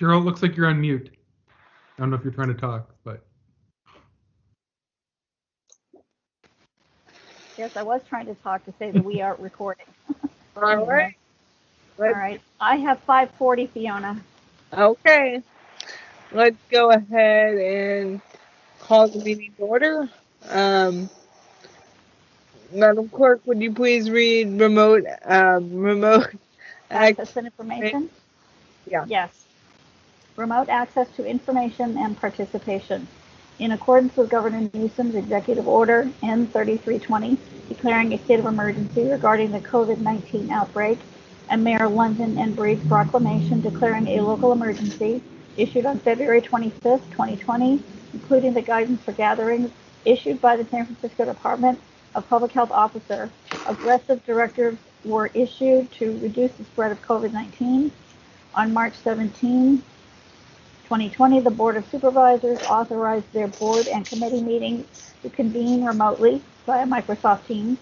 Cheryl, it looks like you're on mute. I don't know if you're trying to talk, but. Yes, I was trying to talk to say that we are recording. All right. All right. I have 5:40, Fiona. Okay. Let's go ahead and call the meeting to order. Madam Clerk, would you please read remote Access and information? Yeah. Yes. Remote access to information and participation. In accordance with Governor Newsom's Executive Order N3320, declaring a state of emergency regarding the COVID-19 outbreak, and Mayor London and Breed's proclamation declaring a local emergency issued on February 25th, 2020, including the guidance for gatherings issued by the San Francisco Department of Public Health Officer. Aggressive directives were issued to reduce the spread of COVID-19. On March 17, 2020, the Board of Supervisors authorized their board and committee meetings to convene remotely via Microsoft Teams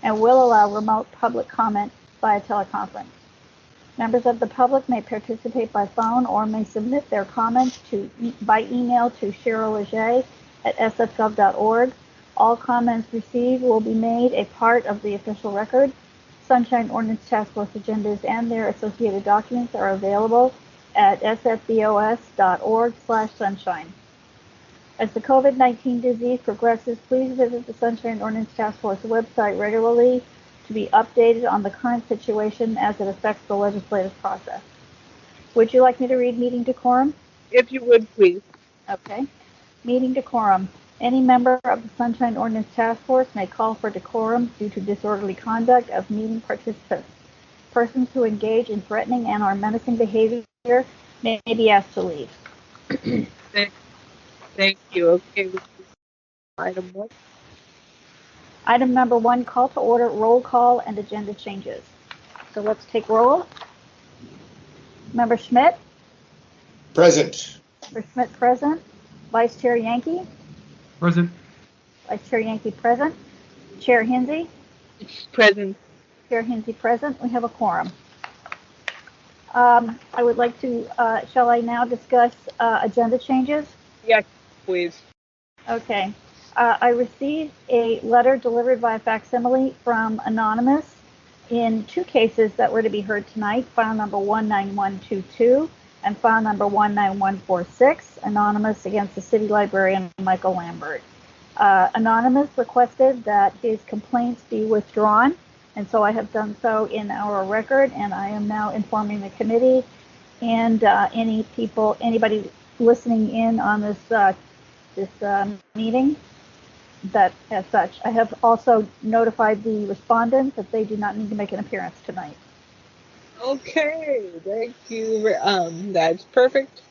and will allow remote public comment via teleconference. Members of the public may participate by phone or may submit their comments by email to Cheryl Leger at sfgov.org. All comments received will be made a part of the official record. Sunshine Ordinance Task Force agendas and their associated documents are available at sfbos.org/sunshine. As the COVID-19 disease progresses, please visit the Sunshine Ordinance Task Force website regularly to be updated on the current situation as it affects the legislative process. Would you like me to read meeting decorum? If you would, please. Okay. Meeting decorum. Any member of the Sunshine Ordinance Task Force may call for decorum due to disorderly conduct of meeting participants. Persons who engage in threatening and or menacing behavior may be asked to leave. Thank you. Okay. Item 1. Item number 1, call to order, roll call, and agenda changes. So let's take roll. Member Schmidt? Present. Member Schmidt present. Vice Chair Yankee? Present. Vice Chair Yankee present. Chair Hinsey? Present. Chair Hinsey present. We have a quorum. I would like to, shall I now discuss agenda changes? Yes, please. Okay. I received a letter delivered by facsimile from Anonymous in 2 cases that were to be heard tonight, file number 19122 and file number 19146, Anonymous against the City Librarian Michael Lambert. Anonymous requested that his complaints be withdrawn, and so I have done so in our record, and I am now informing the committee and anybody listening in on this meeting that as such. I have also notified the respondents that they do not need to make an appearance tonight. Okay, thank you. That's perfect.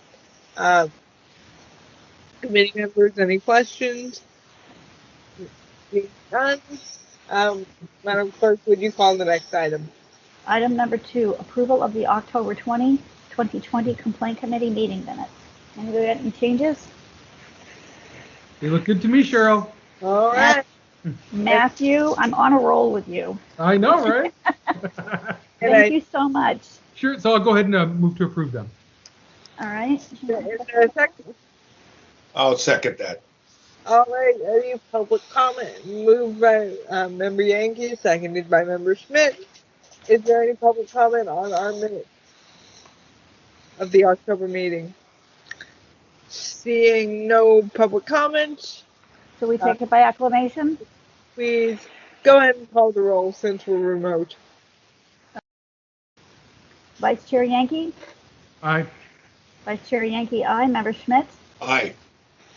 Committee members, any questions? Being done. Madam Clerk, would you call the next item? Item number 2, approval of the October 20, 2020 Complaint Committee meeting minutes. Anybody got any changes? They look good to me, Cheryl. All right. Matthew, I'm on a roll with you. I know, right? Thank you so much. Sure. So I'll go ahead and move to approve them. All right. Is there a second? I'll second that. All right. Any public comment? Moved by Member Yankee, seconded by Member Schmidt. Is there any public comment on our minutes of the October meeting? Seeing no public comments, So we take it by acclamation? please go ahead and call the roll since we're remote. Vice Chair Yankee? Aye. Vice Chair Yankee, aye. Member Schmidt? Aye.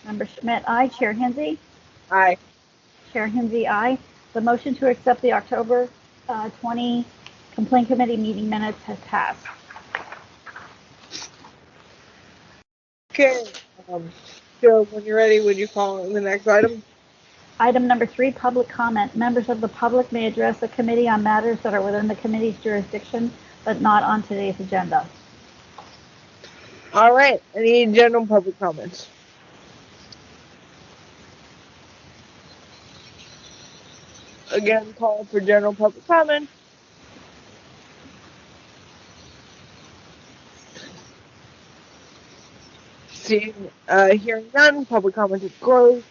Member Schmidt, aye. Chair Hinsey? Aye. Chair Hinsey, aye. The motion to accept the October 20 Complaint Committee meeting minutes has passed. Okay. So when you're ready, would you call the next item? Item number 3, public comment. Members of the public may address the committee on matters that are within the committee's jurisdiction, but not on today's agenda. All right. Any general public comments? Again, call for general public comment. Hearing none, public comment is closed.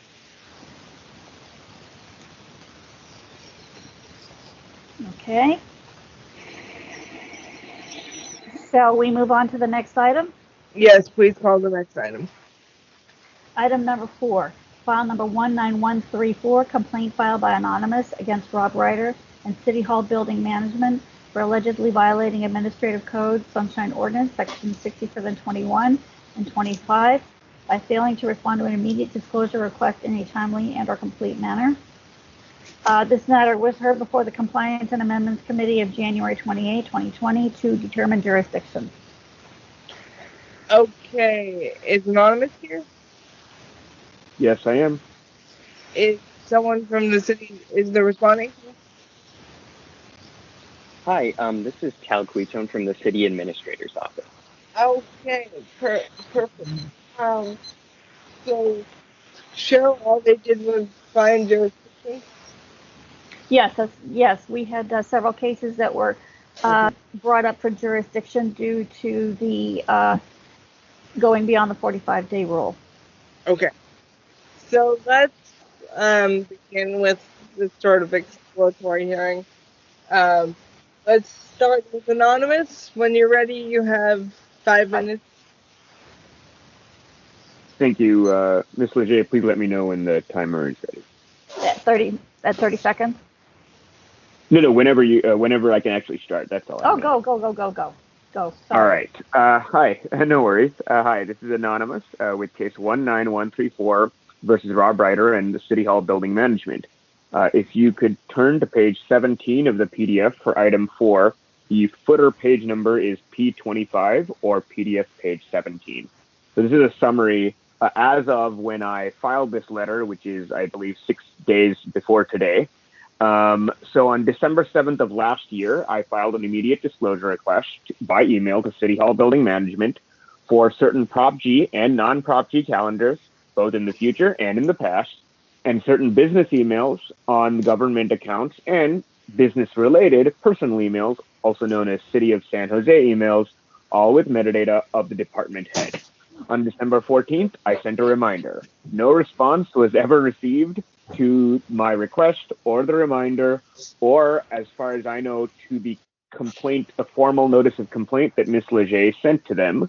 Okay. Shall we move on to the next item? Yes, please call the next item. Item number 4, file number 19134, complaint filed by Anonymous against Rob Ryder and City Hall Building Management for allegedly violating Administrative Code Sunshine Ordinance Section 6721 and 25 by failing to respond to an immediate disclosure request in a timely and/or complete manner. This matter was heard before the Compliance and Amendments Committee of January 28, 2020 to determine jurisdiction. Okay, is Anonymous here? Yes, I am. Is someone from the city, is the responding? Hi, this is Cal Quitone from the City Administrator's Office. Okay, perfect. So, Cheryl, all they did was find jurisdiction? Yes, we had several cases that were brought up for jurisdiction due to the going beyond the 45-day rule. Okay. So let's begin with this sort of exploratory hearing. Let's start with Anonymous. When you're ready, you have 5 minutes. Thank you, Ms. Leger. Please let me know when the timer is ready. At 30 seconds? No, whenever I can actually start. That's all. Oh, go. Sorry. All right. Hi. No worries. Hi. This is Anonymous with case 19134 versus Rob Ryder and the City Hall Building Management. If you could turn to page 17 of the PDF for item 4, the footer page number is P25 or PDF page 17. So this is a summary as of when I filed this letter, which is, I believe, 6 days before today. So on December 7th of last year, I filed an immediate disclosure request by email to City Hall Building Management for certain Prop G and non-Prop G calendars, both in the future and in the past, and certain business emails on government accounts and business-related personal emails, also known as City of San Jose emails, all with metadata of the department head. On December 14th, I sent a reminder. No response was ever received to my request or the reminder, or as far as I know, to the complaint, a formal notice of complaint that Ms. Leger sent to them.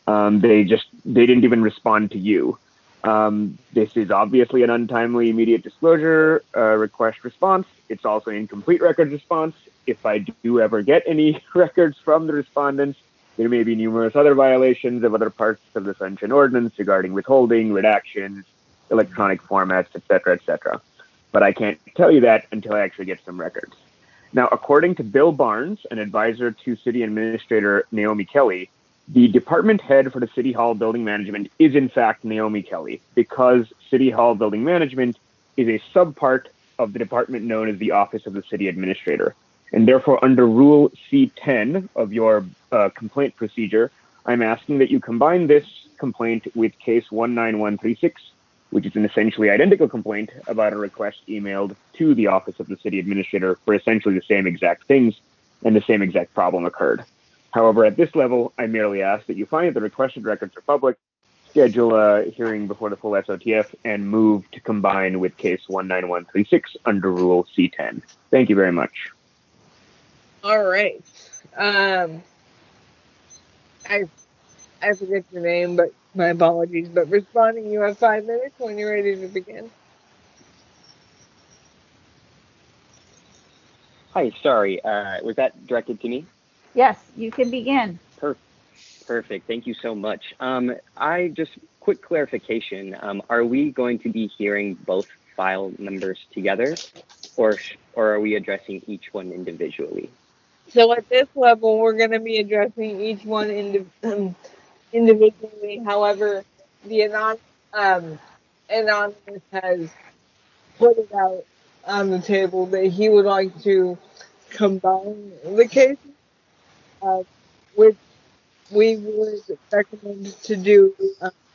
They didn't even respond to you. This is obviously an untimely immediate disclosure request response. It's also an incomplete records response. If I do ever get any records from the respondents, there may be numerous other violations of other parts of the Sunshine Ordinance regarding withholding, redactions, electronic formats, etc. But I can't tell you that until I actually get some records. Now, according to Bill Barnes, an advisor to City Administrator Naomi Kelly, the department head for the City Hall Building Management is in fact Naomi Kelly, because City Hall Building Management is a subpart of the department known as the Office of the City Administrator. And therefore, under Rule C10 of your complaint procedure, I'm asking that you combine this complaint with case 19136, which is an essentially identical complaint about a request emailed to the Office of the City Administrator for essentially the same exact things, and the same exact problem occurred. However, at this level, I merely ask that you find the requested records are public, schedule a hearing before the full SOTF, and move to combine with case 19136 under Rule C10. Thank you very much. All right. I forget your name, but my apologies. But responding, you have 5 minutes when you're ready to begin. Hi, sorry, was that directed to me? Yes, you can begin. Perfect, thank you so much. Quick clarification, are we going to be hearing both file numbers together, or are we addressing each one individually? So at this level, we're going to be addressing each one individually. However, the anonymous has put it out on the table that he would like to combine the cases, which we would recommend to do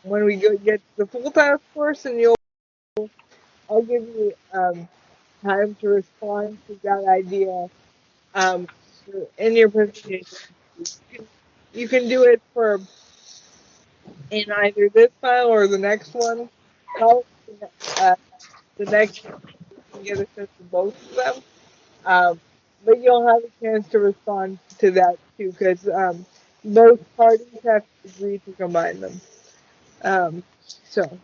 when we get the full task force, and I'll give you time to respond to that idea in your presentation. You can do it for in either this file or the next one. Probably, the next one, you can get a sense of both of them. But you'll have a chance to respond to that too, because both parties have to agree to combine them. So,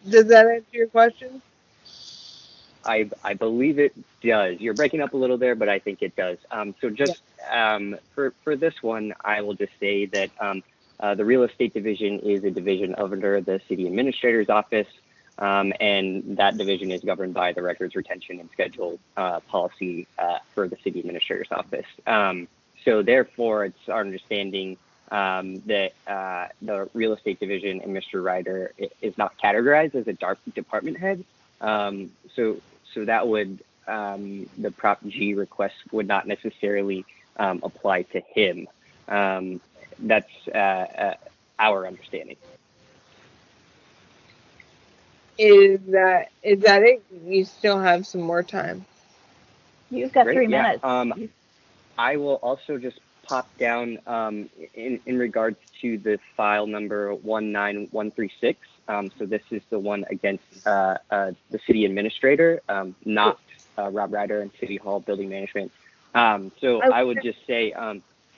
does that answer your question? I believe it does. You're breaking up a little there, but I think it does. So just for this one, I will just say that the real estate division is a division under the city administrator's office, and that division is governed by the records retention and schedule policy for the city administrator's office. So therefore, it's our understanding that the real estate division and Mr. Ryder is not categorized as a department head. So that would, the Prop G request would not necessarily apply to him. That's our understanding. Is that it? You still have some more time. You've got Great, 3 yeah. minutes. I will also just pop down in regards to the file number 19136. So this is the one against the city administrator, not Rob Ryder and City Hall Building Management. So I would just say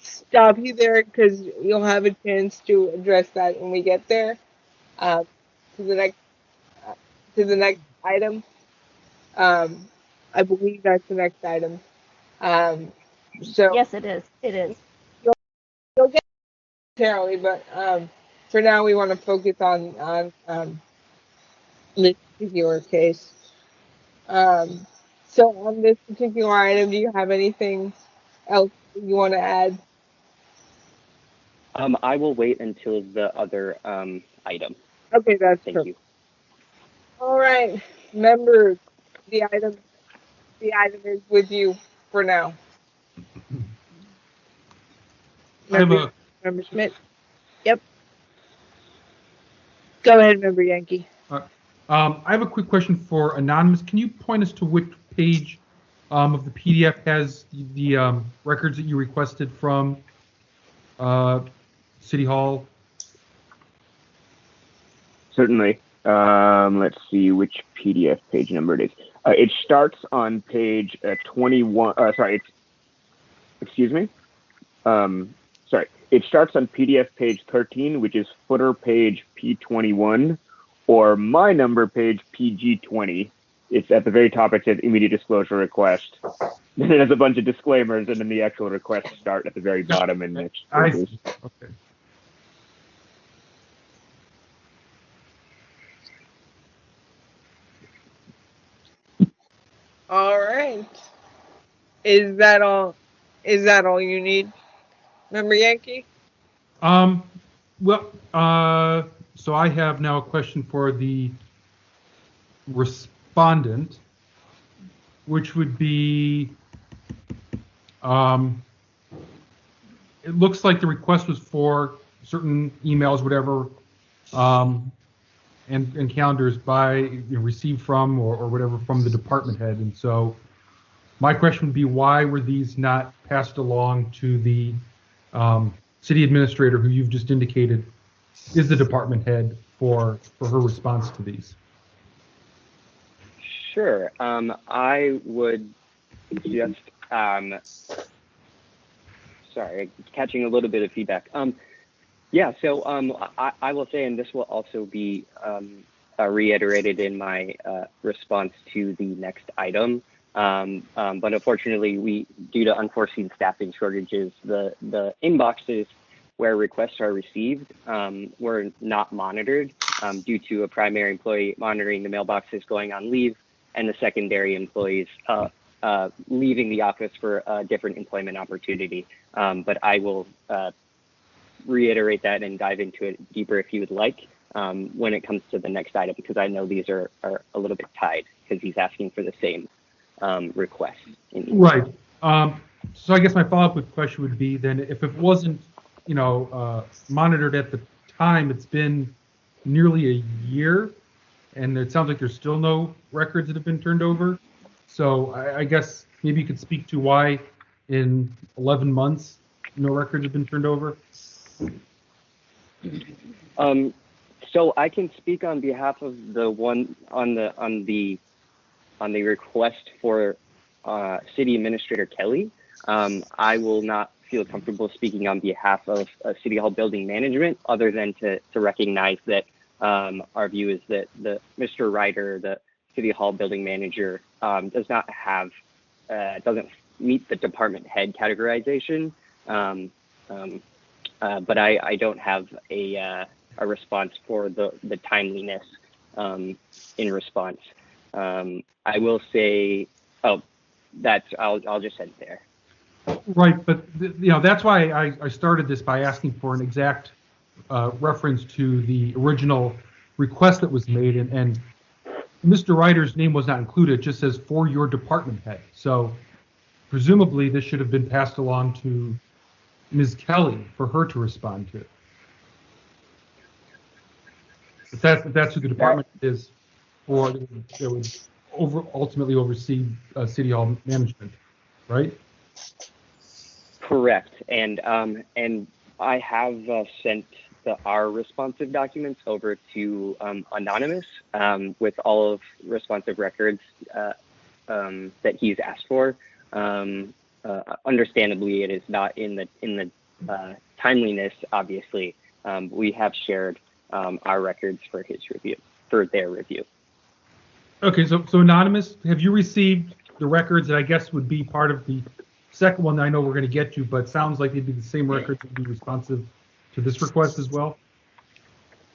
stop you there because you'll have a chance to address that when we get there. To the next item. I believe that's the next item. So Yes, it is. It is. you'll get it momentarily, but for now we want to focus on this particular case. So on this particular item, do you have anything else you want to add? I will wait until the other item. Okay, that's Thank perfect. you. All right, members, the item is with you for now. Member Schmidt. Yep. Go ahead, Member Yankee. I have a quick question for Anonymous. Can you point us to which page of the PDF has the records that you requested from City Hall? Certainly. Let's see which PDF page number it is. It starts on page 21. Excuse me. Sorry. It starts on PDF page 13, which is footer page P21, or my number page PG20. It's at the very top. It says immediate disclosure request. Then it has a bunch of disclaimers, and then the actual requests start at the very bottom and next pages. Okay. All right. Is that all? Is that all you need, Member Yankee? Well, so I have now a question for the respondent, which would be, it looks like the request was for certain emails, whatever, and calendars received from or whatever from the department head. And so my question would be, why were these not passed along to the city administrator, who you've just indicated is the department head, for her response to these? Sure. I would just, sorry, catching a little bit of feedback. Yeah, so I will say, and this will also be reiterated in my response to the next item, but unfortunately, due to unforeseen staffing shortages, the inboxes where requests are received were not monitored due to a primary employee monitoring the mailboxes going on leave and the secondary employees leaving the office for a different employment opportunity. But I will reiterate that and dive into it deeper if you would like when it comes to the next item, because I know these are a little bit tied because he's asking for the same request. Right. So I guess my follow-up question would be then, if it wasn't, monitored at the time, it's been nearly a year, and it sounds like there's still no records that have been turned over. So I guess maybe you could speak to why in 11 months no records have been turned over. So I can speak on behalf of the one on the request for City Administrator Kelly. I will not feel comfortable speaking on behalf of City Hall building management, other than to recognize that our view is that Mr. Ryder, the City Hall building manager, does not have doesn't meet the department head categorization. But I don't have a response for the timeliness in response. I will say, I'll just end there. Right, but that's why I started this by asking for an exact reference to the original request that was made, and Mr. Ryder's name was not included. It just says for your department head. So presumably this should have been passed along to Ms. Kelly for her to respond to. If that's who the department is, or that would ultimately oversee City Hall management, right? Correct, and I have sent our responsive documents over to Anonymous with all of responsive records that he's asked for. Understandably, it is not in the timeliness. Obviously, we have shared our records for their review. Okay, so Anonymous, have you received the records that I guess would be part of the second one that I know we're going to get to, but sounds like they'd be the same records that would be responsive to this request as well?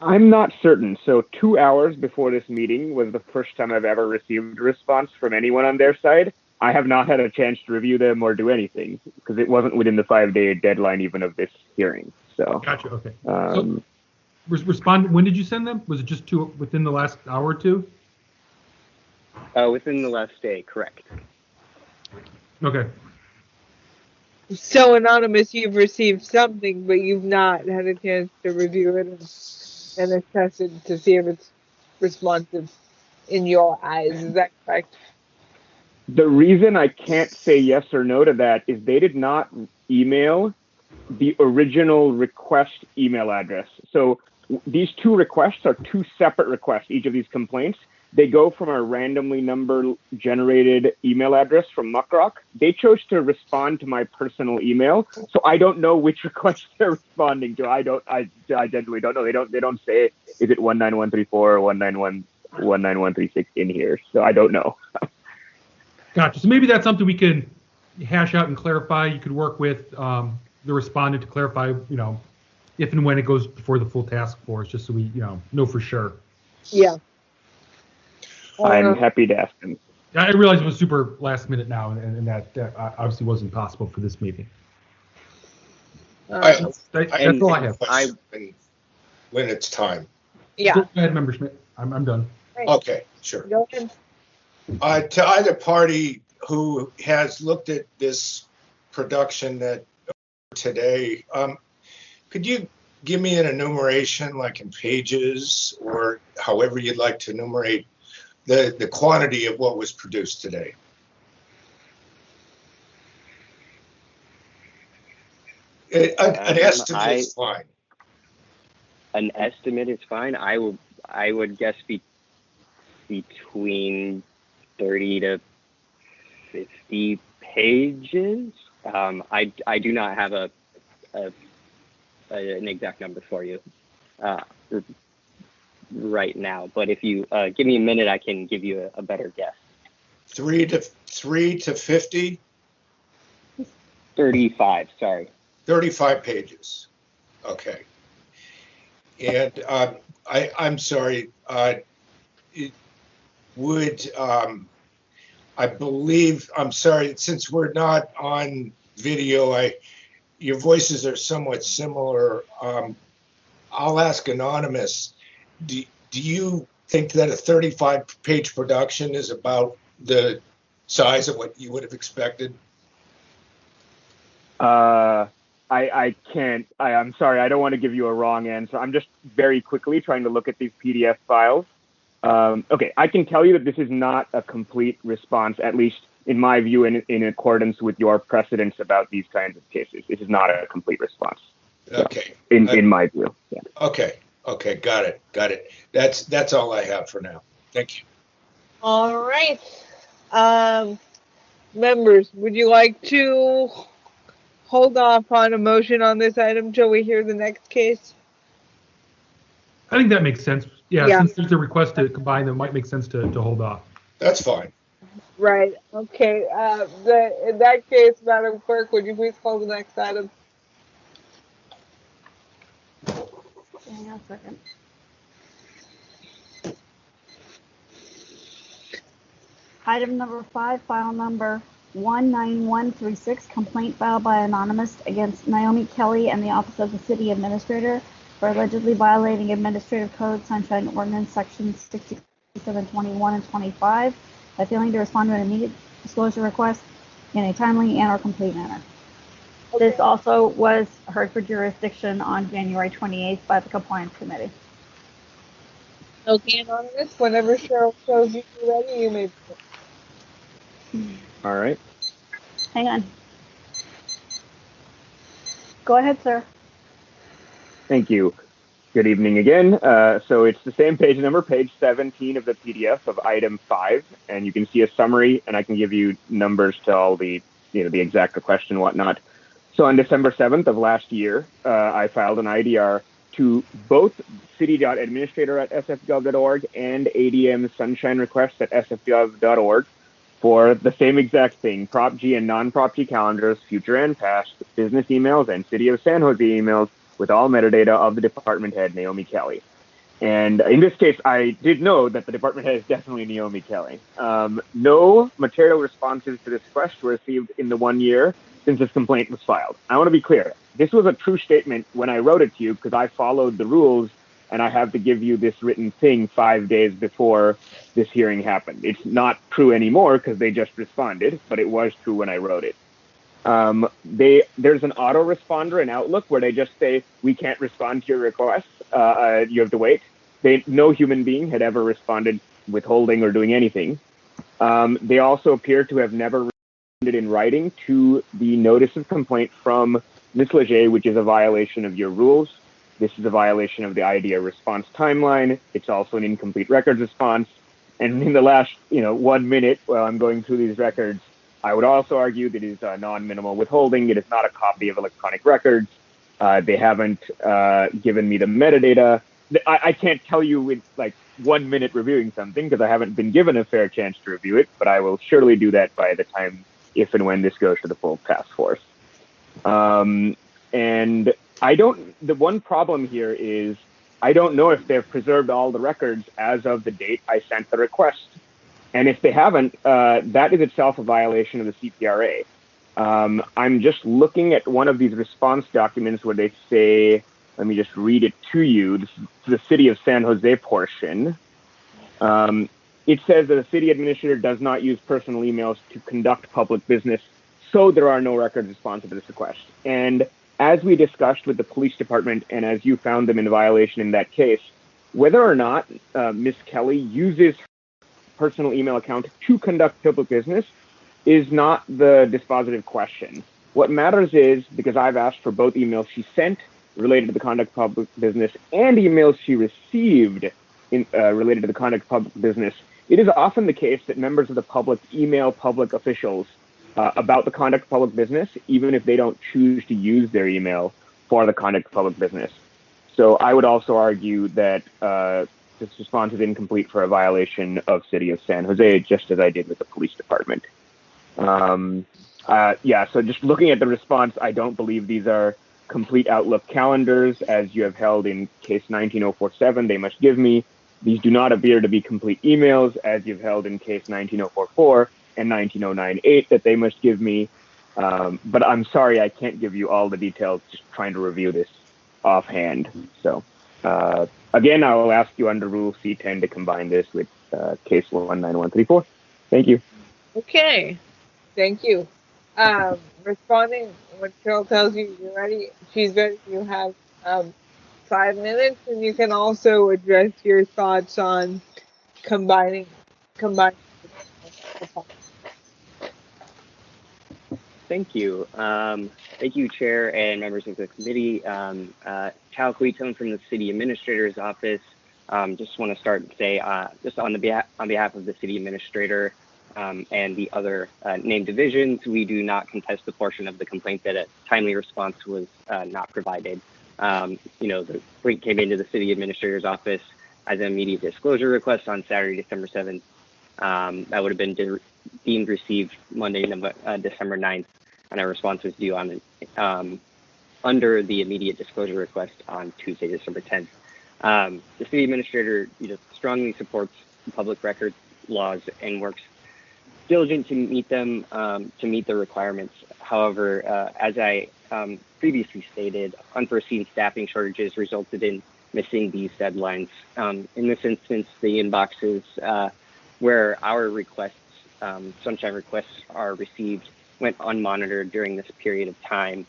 I'm not certain. So 2 hours before this meeting was the first time I've ever received a response from anyone on their side. I have not had a chance to review them or do anything because it wasn't within the 5-day deadline even of this hearing. So gotcha. Okay. So, respond. When did you send them? Was it just within the last hour or two? Within the last day, correct. Okay. So, Anonymous, you've received something, but you've not had a chance to review it and assess it to see if it's responsive in your eyes. Is that correct? The reason I can't say yes or no to that is they did not email the original request email address. So these two requests are two separate requests, each of these complaints. They go from a randomly number generated email address from Muckrock. They chose to respond to my personal email, so I don't know which request they're responding to. I genuinely don't know. They don't say is it 19134 or 19136 in here, so I don't know. Gotcha. So maybe that's something we can hash out and clarify. You could work with the respondent to clarify, if and when it goes before the full task force, just so we, know for sure. Yeah. I'm happy to ask them. I realize it was super last minute now, and that obviously wasn't possible for this meeting. That's all I have. When it's time. Yeah. Go ahead, Member Schmidt. I'm done. Right. Okay, sure. Go ahead. To either party who has looked at this production that today, could you give me an enumeration, like in pages or however you'd like to enumerate the quantity of what was produced today? An estimate is fine. An estimate is fine. I would guess between 30 to 50 pages. I do not have an exact number for you right now, but if you give me a minute, I can give you a better guess. 3 to 50? 35, sorry. 35 pages. Okay. And I'm sorry, it would, I believe, I'm sorry, since we're not on video, your voices are somewhat similar. I'll ask Anonymous, do you think that a 35-page production is about the size of what you would have expected? I can't. I'm sorry. I don't want to give you a wrong answer. I'm just very quickly trying to look at these PDF files. Okay, I can tell you that this is not a complete response, at least in my view, in accordance with your precedents about these kinds of cases. This is not a complete response. Okay. In my view. Yeah. Okay. Okay, got it. That's all I have for now. Thank you. All right. Members, would you like to hold off on a motion on this item till we hear the next case? I think that makes sense. Yeah, Yeah. since there's a request to combine them, it might make sense to hold off. That's fine. Right. Okay. In that case, Madam Clerk, would you please call the next item? Hang on a second. Item number 5, file number 19136, complaint filed by Anonymous against Naomi Kelly and the Office of the City Administrator for allegedly violating Administrative Code Sunshine Ordinance Sections 6721 and 25 by failing to respond to an immediate disclosure request in a timely and/or complete manner. Okay. This also was heard for jurisdiction on January 28th by the Compliance Committee. Okay, Anonymous, whenever Cheryl shows you ready, you may. All right. Hang on. Go ahead, sir. Thank you. Good evening again. So it's the same page number, page 17 of the PDF of item 5, and you can see a summary, and I can give you numbers to all the, the exact request and whatnot. So on December 7th of last year, I filed an IDR to both city.administrator@sfgov.org and ADM sunshine requests at sfgov.org for the same exact thing: Prop G and non-Prop G calendars, future and past, business emails, and City of San Jose emails with all metadata of the department head, Naomi Kelly. And in this case, I did know that the department head is definitely Naomi Kelly. No material responses to this request were received in the 1 year since this complaint was filed. I want to be clear. This was a true statement when I wrote it to you because I followed the rules and I have to give you this written thing 5 days before this hearing happened. It's not true anymore because they just responded, but it was true when I wrote it. There's an autoresponder in Outlook where they just say, we can't respond to your request. You have to wait. No human being had ever responded withholding or doing anything. They also appear to have never responded in writing to the notice of complaint from Ms. Leger, which is a violation of your rules. This is a violation of the IDEA response timeline. It's also an incomplete records response. And in the last, 1 minute, while I'm going through these records, I would also argue that it is non-minimal withholding. It is not a copy of electronic records. They haven't given me the metadata. I can't tell you with 1 minute reviewing something because I haven't been given a fair chance to review it, but I will surely do that by the time, if and when this goes to the full task force. And the one problem here is I don't know if they've preserved all the records as of the date I sent the request. And if they haven't, that is itself a violation of the CPRA. I'm just looking at one of these response documents where they say, let me just read it to you. This is the City of San Jose portion. It says that the city administrator does not use personal emails to conduct public business, so there are no records responsive to this request. And as we discussed with the police department, and as you found them in violation in that case, whether or not Ms. Kelly uses personal email account to conduct public business is not the dispositive question. What matters is, because I've asked for both emails she sent related to the conduct of public business and emails she received related to the conduct of public business, it is often the case that members of the public email public officials about the conduct of public business, even if they don't choose to use their email for the conduct of public business. So I would also argue that this response is incomplete for a violation of City of San Jose, just as I did with the police department. So just looking at the response, I don't believe these are complete Outlook calendars, as you have held in case 19047, they must give me. These do not appear to be complete emails, as you've held in case 19044 and 19098, that they must give me. But I'm sorry, I can't give you all the details, just trying to review this offhand. So again, I will ask you under Rule C10 to combine this with case 19134. Thank you. Okay, thank you. Responding when Cheryl tells you you're ready, she's ready. You have 5 minutes, and you can also address your thoughts on combining. Thank you. Thank you, Chair and members of the committee. Cal Quitone from the City Administrator's Office. Just want to start and say, just on behalf of the City Administrator and the other named divisions, we do not contest the portion of the complaint that a timely response was not provided. The complaint came into the City Administrator's Office as an immediate disclosure request on Saturday, December 7th. That would have been deemed received Monday, December 9th, and our response was due on under the immediate disclosure request on Tuesday, December 10th. The City Administrator strongly supports public record laws and works diligent to meet them, to meet the requirements. However, as I previously stated, unforeseen staffing shortages resulted in missing these deadlines. In this instance, the inboxes where our requests, sunshine requests, are received went unmonitored during this period of time.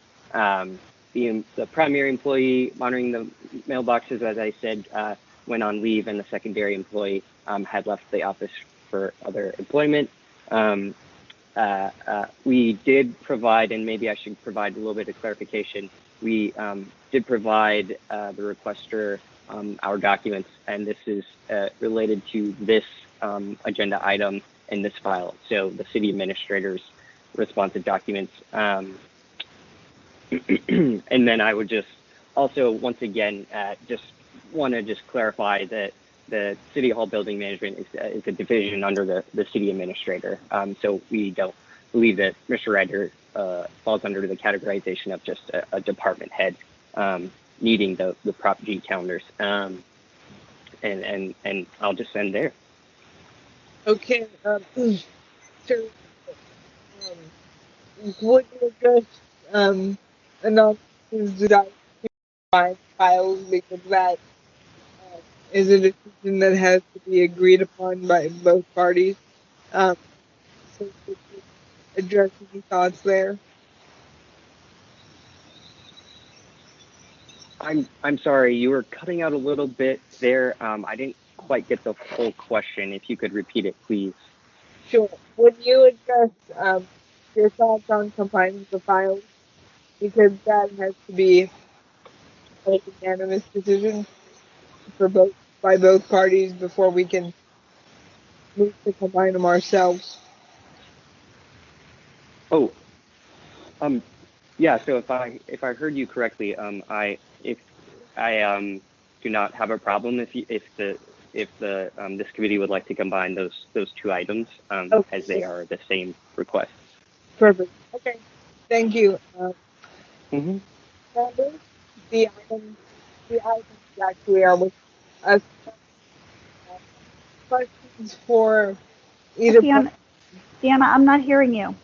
The primary employee monitoring the mailboxes, as I said, went on leave, and the secondary employee had left the office for other employment. We did provide, and maybe I should provide a little bit of clarification, we did provide the requester our documents, and this is related to this agenda item in this file. So the City Administrator's responsive documents. And then I would just also, once again, just want to clarify that the City Hall Building Management is a division under the City Administrator. So we don't believe that Mr. Ryder falls under the categorization of just a department head needing the Prop G calendars. And I'll just end there. Okay. So, would you address announcements that I files, because that is a decision that has to be agreed upon by both parties? So would you address any thoughts there? I'm sorry, you were cutting out a little bit there. I didn't quite get the full question. If you could repeat it, please. Sure. Would you address your thoughts on combining the files? Because that has to be a unanimous decision by both parties before we can move to combine them ourselves. Oh, yeah. So if I heard you correctly, I do not have a problem if this committee would like to combine those two items Okay. as they are the same request. Perfect. Okay. Thank you. Mm-hmm. The items actually are with us. Questions for either. Deanna, I'm not hearing you.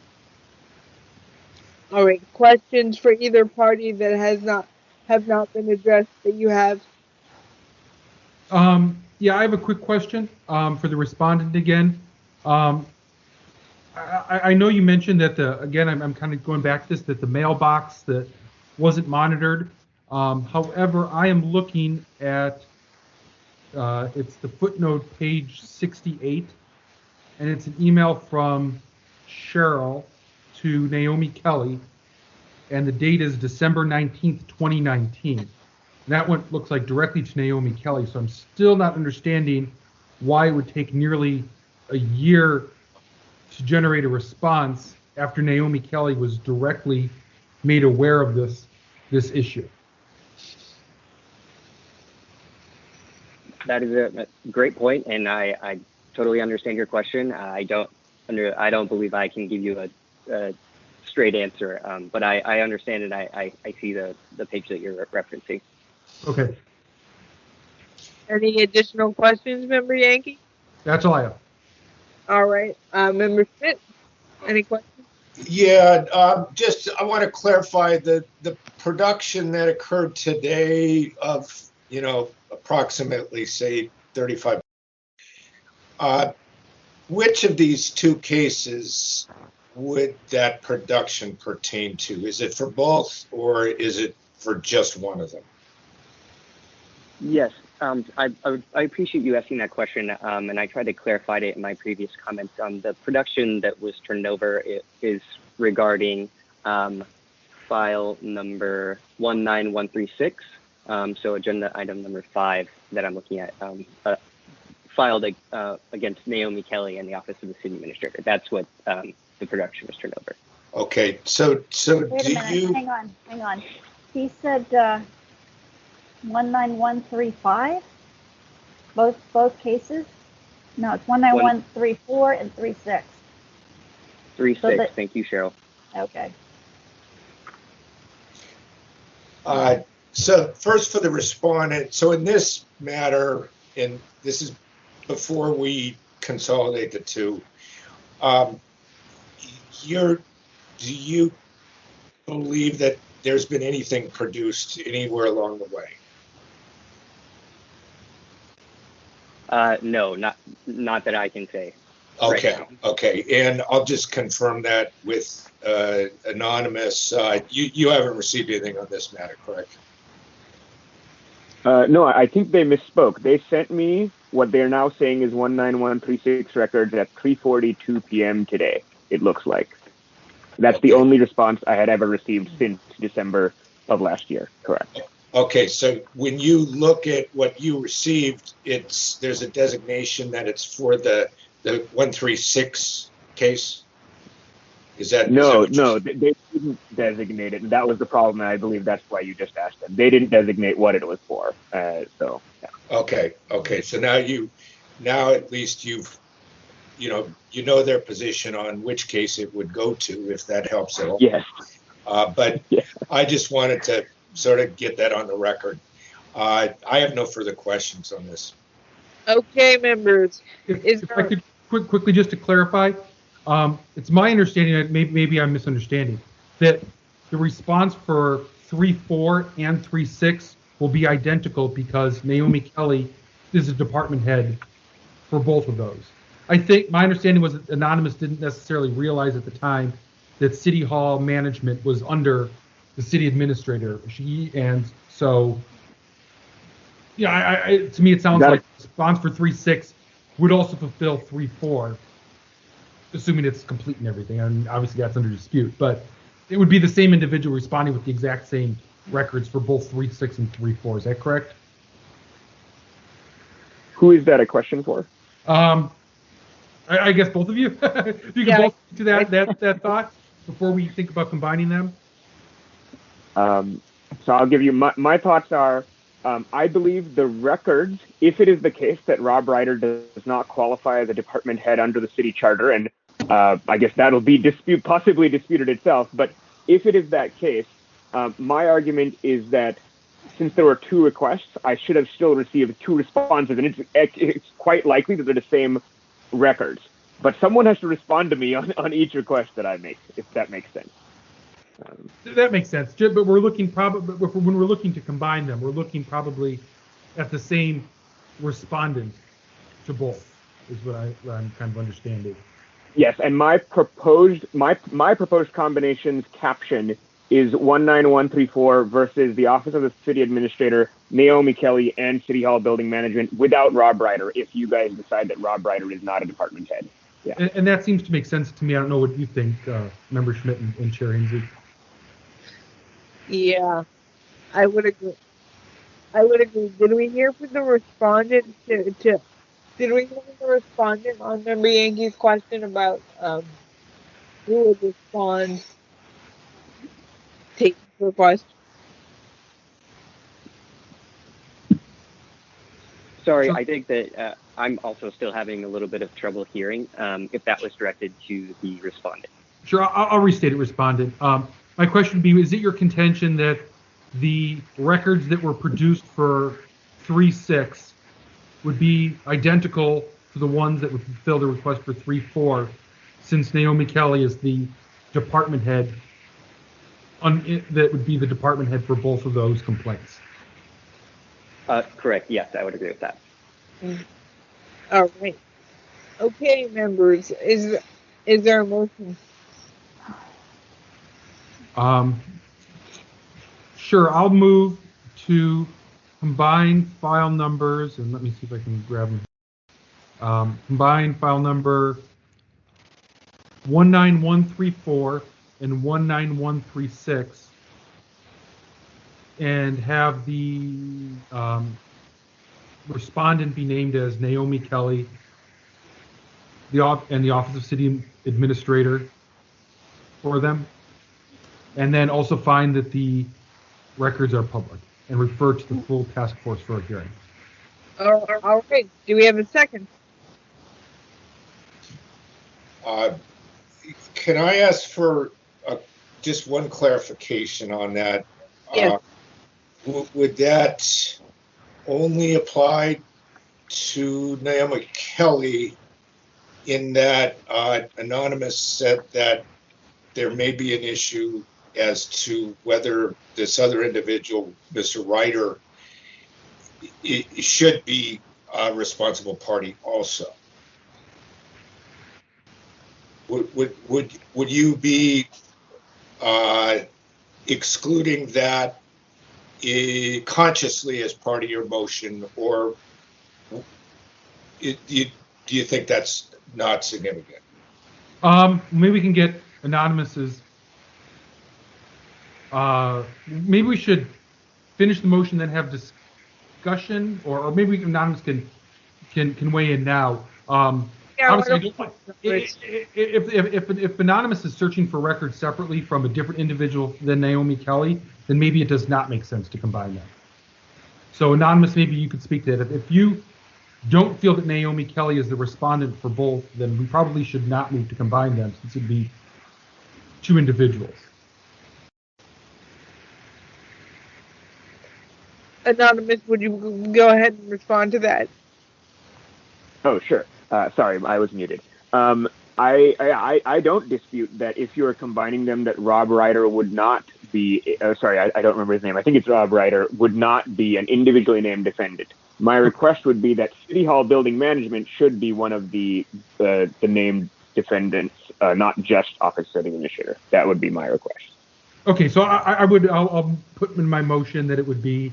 All right. Questions for either party that have not been addressed that you have. Yeah, I have a quick question for the respondent again. I know you mentioned that again, I'm kind of going back to this, that the mailbox that wasn't monitored. However, I am looking at, it's the footnote page 68, and it's an email from Cheryl to Naomi Kelly, and the date is December 19th, 2019. And that one looks like directly to Naomi Kelly, so I'm still not understanding why it would take nearly a year to generate a response after Naomi Kelly was directly made aware of this issue. That is a great point, and I totally understand your question. I don't believe I can give you a straight answer, but I understand, and I see the page that you're referencing. Okay. Any additional questions, Member Yankee? That's all I have. All right. Member Smith, any questions? Yeah, I want to clarify the production that occurred today of, approximately, say, 35. Which of these two cases would that production pertain to? Is it for both, or is it for just one of them? Yes, I appreciate you asking that question, and I tried to clarify it in my previous comments. The production that was turned over is regarding file number 19136. So agenda item number 5 that I'm looking at, filed against Naomi Kelly and the Office of the City Administrator. That's what the production was turned over. Okay, so Wait a minute, hang on. He said 19135? Both cases? No, it's 19134 and 36. 36, So thank you, Cheryl. Okay. So first for the respondent, so in this matter, and this is before we consolidate the two, do you believe that there's been anything produced anywhere along the way? No, not that I can say. Okay, right now. okay, and I'll just confirm that with anonymous. You haven't received anything on this matter, correct? No, I think they misspoke. They sent me what they're now saying is 19136 records at 3:42 p.m. today, it looks like. That's the only response I had ever received since December of last year, correct? Okay, so when you look at what you received, there's a designation that it's for the 136 case? Is that No, they didn't designate it. And that was the problem, and I believe that's why you just asked them. They didn't designate what it was for. So yeah. Okay. So now at least you know their position on which case it would go to, if that helps at all. Yes. But yeah. I just wanted to sort of get that on the record. I have no further questions on this. Okay, members. If I could quickly just to clarify, it's my understanding that maybe I'm misunderstanding that the response for 3.4 and 3.6 will be identical because Naomi Kelly is a department head for both of those. I think my understanding was that Anonymous didn't necessarily realize at the time that City Hall management was under the city administrator. To me it sounds like the response for 3.6 would also fulfill 3.4, assuming it's complete and everything. And obviously that's under dispute, but it would be the same individual responding with the exact same records for both 3.6 and 3.4. Is that correct? Who is that a question for? I guess both of you. You can both speak to that thought before we think about combining them. So I'll give you my thoughts are, I believe the records, if it is the case that Rob Ryder does not qualify as a department head under the city charter, and I guess that'll be possibly disputed itself, but if it is that case, my argument is that since there were 2 requests, I should have still received 2 responses, and it's quite likely that they're the same records. But someone has to respond to me on each request that I make, if that makes sense. That makes sense. But we're looking when we're looking to combine them, we're looking probably at the same respondent to both, is what I'm kind of understanding. Yes, and my proposed combination's caption is 19134 versus the Office of the City Administrator, Naomi Kelly, and City Hall Building Management without Rob Ryder, if you guys decide that Rob Ryder is not a department head. Yeah. And that seems to make sense to me. I don't know what you think, Member Schmidt and Chair Hensey. Yeah, I would agree. Did we hear from the respondent did we hear from the respondent on Member Yankee's question about who would respond to the request? Sorry, I think that I'm also still having a little bit of trouble hearing if that was directed to the respondent. Sure, I'll restate it, respondent. My question would be, is it your contention that the records that were produced for 3.6 would be identical to the ones that would fulfill the request for 3.4, since Naomi Kelly is the department head, that would be the department head for both of those complaints? Correct, yes, I would agree with that. All right. Okay, members, is there a motion? Sure, I'll move to combine file numbers, and let me see if I can grab them. Combine file number 19134 and 19136 and have the respondent be named as Naomi Kelly, the Office of City Administrator for them, and then also find that the records are public and refer to the full task force for a hearing. All right. Do we have a second? Can I ask for just one clarification on that? Yes. Would that only apply to Naomi Kelly in that Anonymous said that there may be an issue as to whether this other individual, Mr. Ryder, it should be a responsible party also? Would you be excluding that consciously as part of your motion, or do you think that's not significant? Maybe we can get Anonymous's. Maybe we should finish the motion, then have discussion, or maybe Anonymous can weigh in now. Yeah, Obviously, if Anonymous is searching for records separately from a different individual than Naomi Kelly, then maybe it does not make sense to combine them. So Anonymous, maybe you could speak to that. If you don't feel that Naomi Kelly is the respondent for both, then we probably should not move to combine them, since it'd be two individuals. Anonymous, would you go ahead and respond to that? Oh, sure. Sorry, I was muted. I don't dispute that if you're combining them, that Rob Ryder would not be. Sorry, I don't remember his name. I think it's Rob Ryder would not be an individually named defendant. My request would be that City Hall Building Management should be one of the named defendants, not just Office City Administrator. That would be my request. Okay, so I'll put in my motion that it would be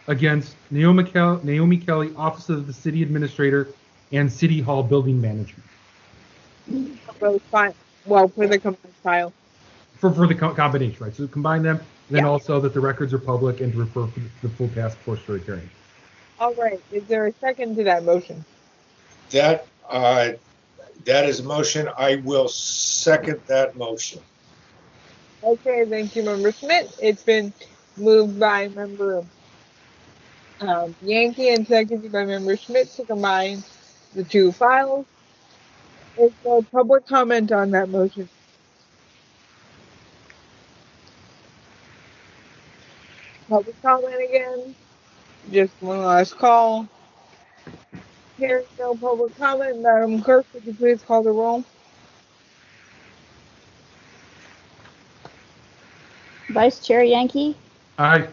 against Naomi Kelly, Office of the City Administrator, and City Hall Building Management. Both file. Well, for the combined file. For the combination, right? So combine them, and then Yeah. also that the records are public and to refer to the full task force for a hearing. All right. Is there a second to that motion? That is a motion. I will second that motion. Okay, thank you, Member Schmidt. It's been moved by Member Yankee and seconded by Member Schmidt to combine the two files. Is there public comment on that motion? Public comment again. Just one last call. Hearing no public comment, Madam Clerk, would you please call the roll? Vice Chair Yankee? Aye.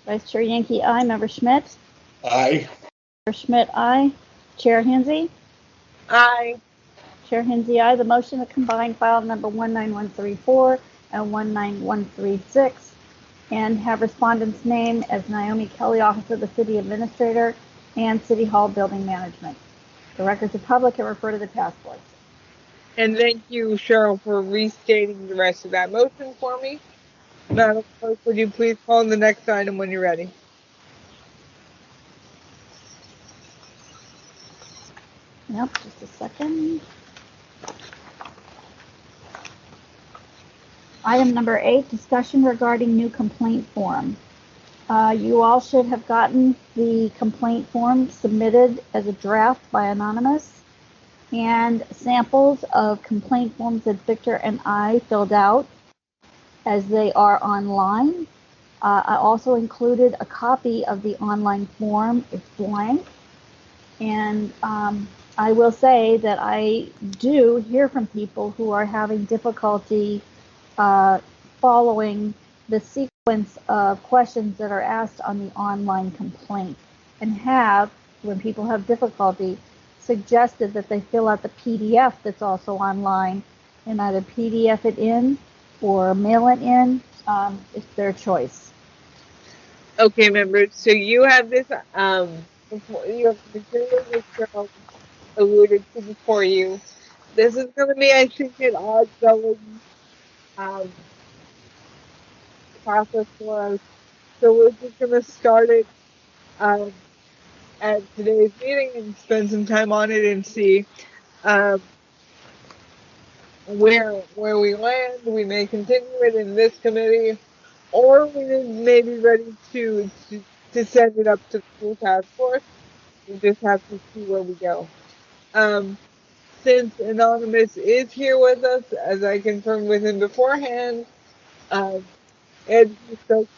Vice Chair Yankee, aye. Member Schmidt? Aye. Member Schmidt, aye. Chair Hinsey? Aye. Chair Hinsey, aye. The motion to combine file number 19134 and 19136 and have respondents' name as Naomi Kelly, Office of the City Administrator, and City Hall Building Management. The records are public and refer to the task force. And thank you, Cheryl, for restating the rest of that motion for me. Madam Clerk, would you please call the next item when you're ready? Yep, just a second. Item number 8, discussion regarding new complaint form. You all should have gotten the complaint form submitted as a draft by Anonymous and samples of complaint forms that Victor and I filled out as they are online. I also included a copy of the online form. It's blank. And I will say that I do hear from people who are having difficulty following the sequence of questions that are asked on the online complaint, and have, when people have difficulty, suggested that they fill out the PDF that's also online and either PDF it in or mail it in. It's their choice. Okay, members. So you have this. You have the material that Cheryl alluded to before you. This is going to be, I think, an ongoing process for us. So we're just going to start it at today's meeting and spend some time on it and see where we land. We may continue it in this committee, or we may be ready to send it up to the full task force. We just have to see where we go. Since Anonymous is here with us, as I confirmed with him beforehand, Ed Stokes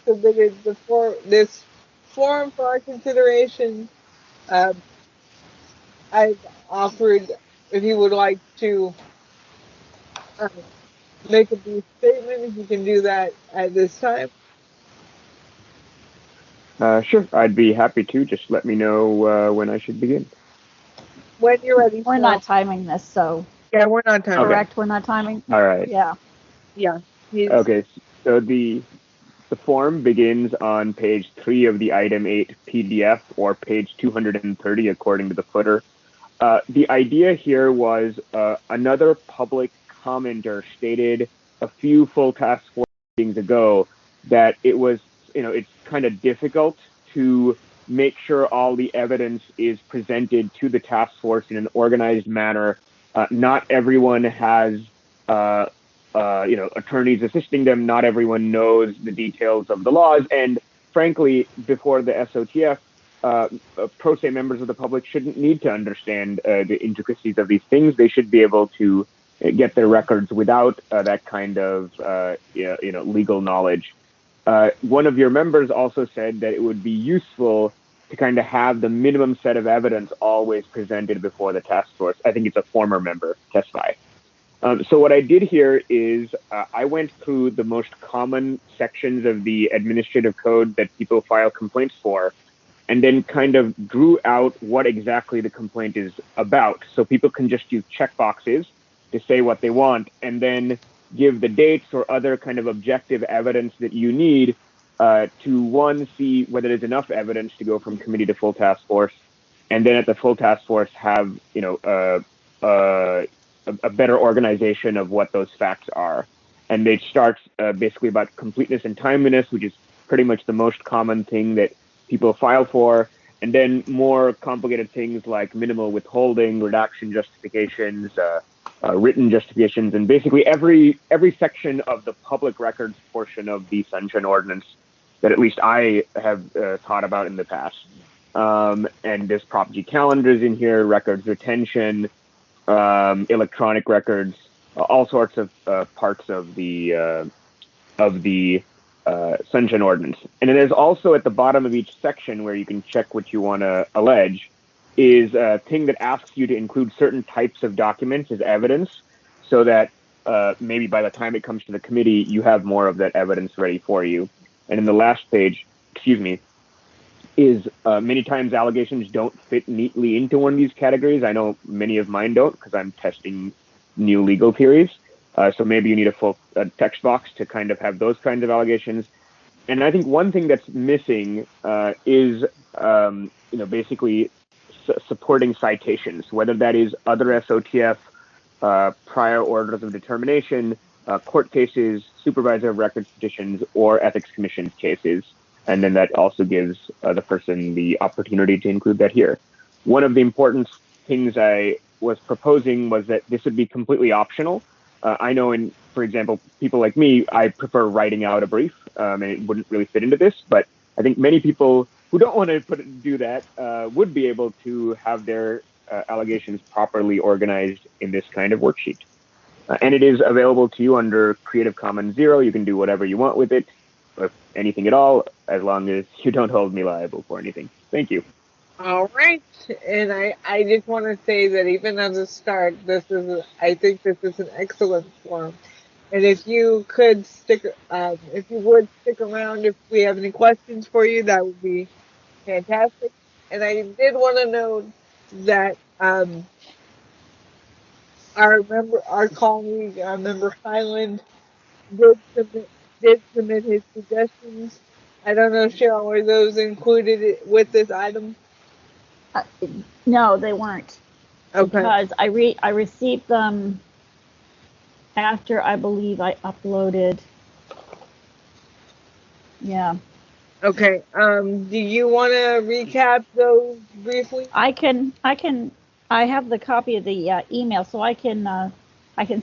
submitted this form for our consideration. I've offered if he would like to make a brief statement, if you can do that at this time. Sure, I'd be happy to. Just let me know when I should begin. When you're ready. We're not timing this, so. Yeah, we're not timing. Correct, okay. We're not timing? All right. Yeah. Yeah. Okay, so the form begins on page 3 of the item 8 PDF, or page 230 according to the footer. The idea here was another public commenter stated a few full task force meetings ago that it was, it's kind of difficult to make sure all the evidence is presented to the task force in an organized manner. Not everyone has, attorneys assisting them. Not everyone knows the details of the laws. And frankly, before the SOTF, pro se members of the public shouldn't need to understand the intricacies of these things. They should be able to get their records without that kind of legal knowledge. One of your members also said that it would be useful to kind of have the minimum set of evidence always presented before the task force. I think it's a former member, testify. So what I did here is I went through the most common sections of the administrative code that people file complaints for, and then kind of drew out what exactly the complaint is about. So people can just use checkboxes to say what they want, and then give the dates or other kind of objective evidence that you need to, one, see whether there's enough evidence to go from committee to full task force, and then at the full task force have, a better organization of what those facts are. And it starts basically about completeness and timeliness, which is pretty much the most common thing that people file for, and then more complicated things like minimal withholding, redaction justifications, written justifications, and basically every section of the public records portion of the Sunshine Ordinance that at least I have thought about in the past. And there's Prop G calendars in here, records retention, electronic records, all sorts of parts of the Sunshine Ordinance. And then there's also at the bottom of each section where you can check what you want to allege is a thing that asks you to include certain types of documents as evidence so that maybe by the time it comes to the committee, you have more of that evidence ready for you. And in the last page, is many times allegations don't fit neatly into one of these categories. I know many of mine don't because I'm testing new legal theories. So maybe you need a full text box to kind of have those kinds of allegations. And I think one thing that's missing is, basically supporting citations, whether that is other SOTF, prior orders of determination, court cases, supervisor of records petitions, or ethics commission cases. And then that also gives the person the opportunity to include that here. One of the important things I was proposing was that this would be completely optional. I know for example, people like me, I prefer writing out a brief, and it wouldn't really fit into this, but I think many people who don't want to do that would be able to have their allegations properly organized in this kind of worksheet. And it is available to you under Creative Commons 0. You can do whatever you want with it, or anything at all, as long as you don't hold me liable for anything. Thank you. All right. And I just want to say that even as a start, I think this is an excellent form. And if you would stick around, if we have any questions for you, that would be fantastic. And I did want to note that our colleague, member Highland, did submit his suggestions. I don't know, Cheryl, were those included with this item? No, they weren't. Okay. Because I received them after I believe I uploaded. Yeah. Okay. Do you want to recap those briefly? I have the copy of the email, so I can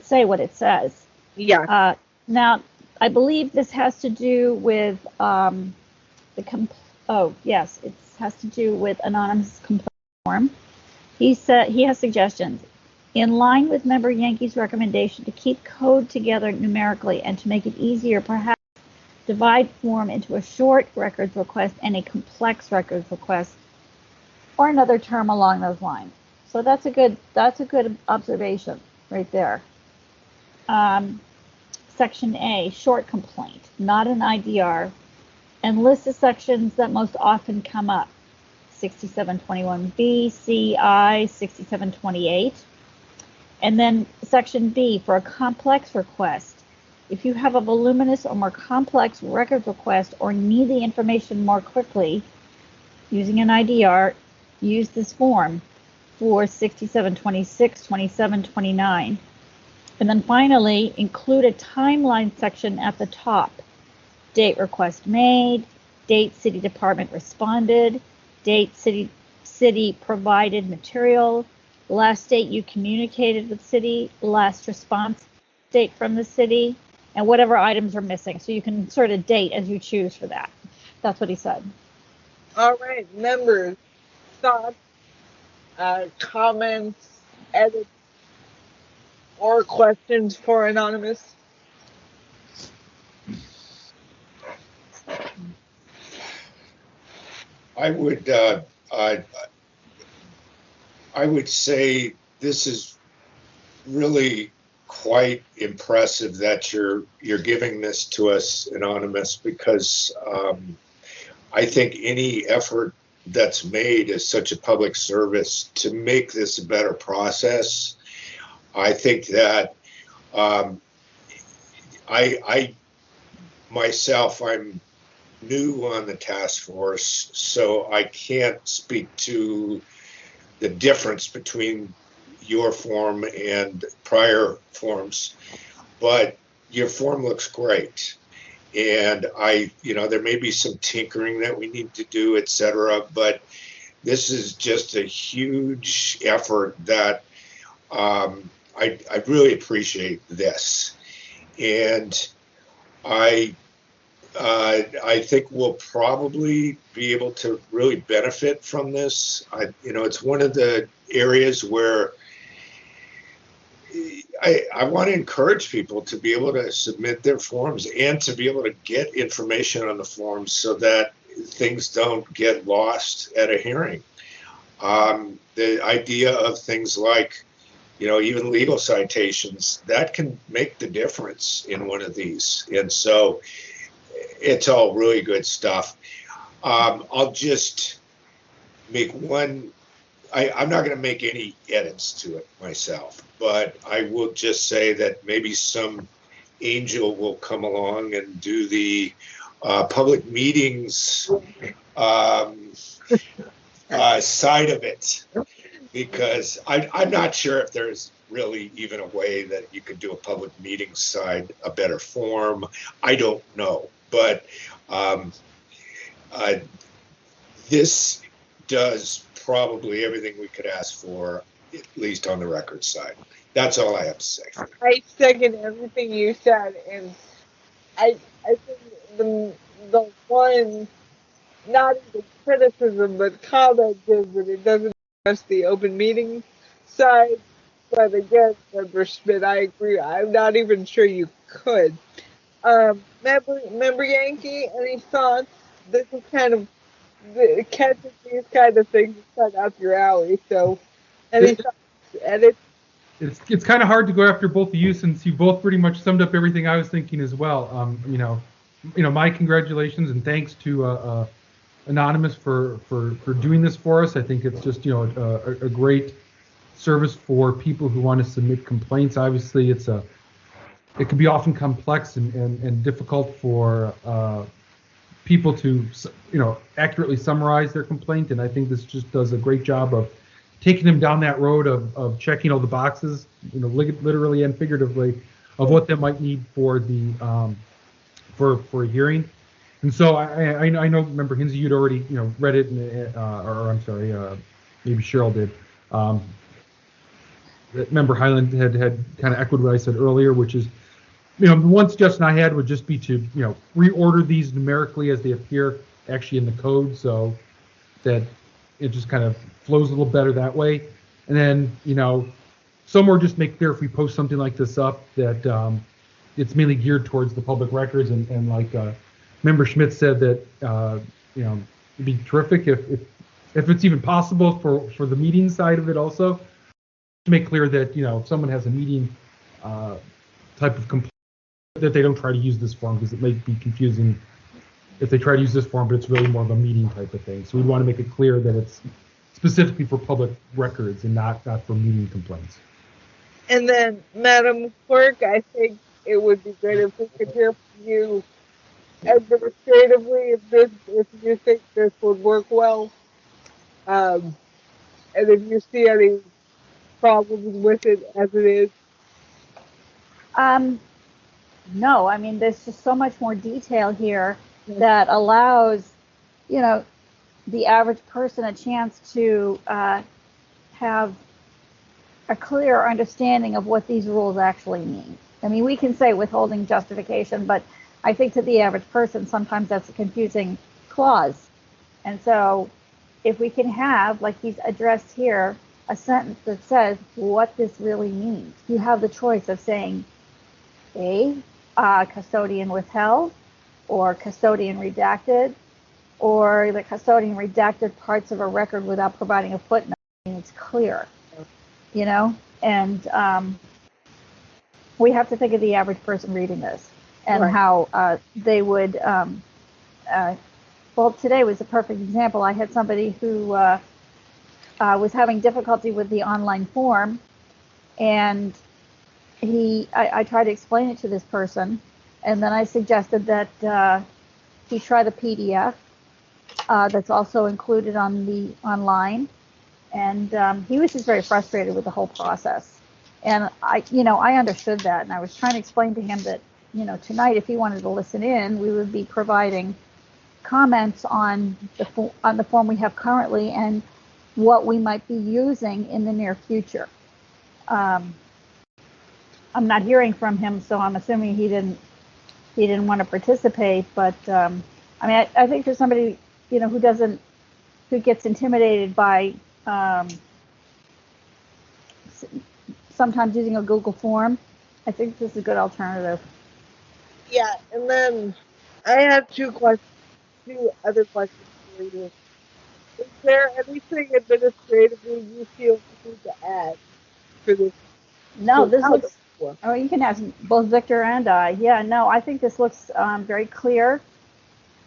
say what it says. Yeah. Now, I believe this has to do with yes, it has to do with anonymous complaint form. He said he has suggestions. In line with member Yankee's recommendation to keep code together numerically and to make it easier, perhaps divide form into a short records request and a complex records request, or another term along those lines. So that's a good observation right there. Section A, short complaint, not an IDR, and list the sections that most often come up. 6721B, CI, 6728. And then section B, for a complex request. If you have a voluminous or more complex records request or need the information more quickly using an IDR, use this form for 6726, 2729. And then finally, include a timeline section at the top. Date request made, date city department responded, date city provided material, last date you communicated with city, last response date from the city, and whatever items are missing. So you can insert a date as you choose for that. That's what he said. All right, members, thoughts, comments, edits, or questions for Anonymous? I would say this is really quite impressive that you're giving this to us, Anonymous, because I think any effort that's made is such a public service to make this a better process. I think that I myself, I'm new on the task force, so I can't speak to the difference between your form and prior forms, but your form looks great. And there may be some tinkering that we need to do, etc., but this is just a huge effort that I really appreciate this. And I think we'll probably be able to really benefit from this. It's one of the areas where I want to encourage people to be able to submit their forms and to be able to get information on the forms so that things don't get lost at a hearing. The idea of things like, even legal citations, that can make the difference in one of these. And so it's all really good stuff. I'll just make one. I'm not going to make any edits to it myself, but I will just say that maybe some angel will come along and do the public meetings side of it, because I'm not sure if there's really even a way that you could do a public meeting side a better form. I don't know, but this does probably everything we could ask for, at least on the record side. That's all I have to say. I second everything you said, and I think the one, not even criticism, but comment is that it doesn't address the open meeting side. But again, Member Schmidt, I agree. I'm not even sure you could. Member Yankee, any thoughts? This is kind of catching these kind of things is kind of up your alley. So, any thoughts? Edit? It's kind of hard to go after both of you, since you both pretty much summed up everything I was thinking as well. My congratulations and thanks to Anonymous for doing this for us. I think it's just a great service for people who want to submit complaints. Obviously, it can be often complex and difficult for people to accurately summarize their complaint, and I think this just does a great job of taking them down that road of checking all the boxes, literally and figuratively, of what they might need for the for a hearing. And so I know, remember, Hinsey, you'd already, read it, or I'm sorry, maybe Cheryl did. Member Highland had kind of echoed what I said earlier, which is, the one suggestion I had would just be to, reorder these numerically as they appear actually in the code, so that it just kind of flows a little better that way. And then, somewhere just make clear if we post something like this up that it's mainly geared towards the public records, and like Member Schmidt said that it'd be terrific if it's even possible for the meeting side of it also to make clear that if someone has a meeting type of complaint, that they don't try to use this form, because it might be confusing if they try to use this form, but it's really more of a meeting type of thing. So we want to make it clear that it's specifically for public records and not for meeting complaints. And then, Madam Clerk, I think it would be great if we could hear from you administratively if you think this would work well, and if you see any problems with it as it is. No, I mean, there's just so much more detail here that allows, the average person a chance to have a clear understanding of what these rules actually mean. I mean, we can say withholding justification, but I think to the average person, sometimes that's a confusing clause. And so if we can have, like he's addressed here, a sentence that says what this really means, you have the choice of saying, A, custodian withheld, or custodian redacted, or the custodian redacted parts of a record without providing a footnote. It's clear, and we have to think of the average person reading this and right. how they would, well, today was a perfect example. I had somebody who was having difficulty with the online form, and I tried to explain it to this person, and then I suggested that he try the PDF that's also included on the online, and he was just very frustrated with the whole process. And I understood that, and I was trying to explain to him that, tonight, if he wanted to listen in, we would be providing comments on the form we have currently and what we might be using in the near future. I'm not hearing from him, so I'm assuming he didn't want to participate. But I mean, I think for somebody who gets intimidated by sometimes using a Google form, I think this is a good alternative. Yeah, and then I have two other questions for you. Is there anything administratively you feel you need to add for this? No, this looks. Oh, you can ask both Victor and I. Yeah, no, I think this looks very clear,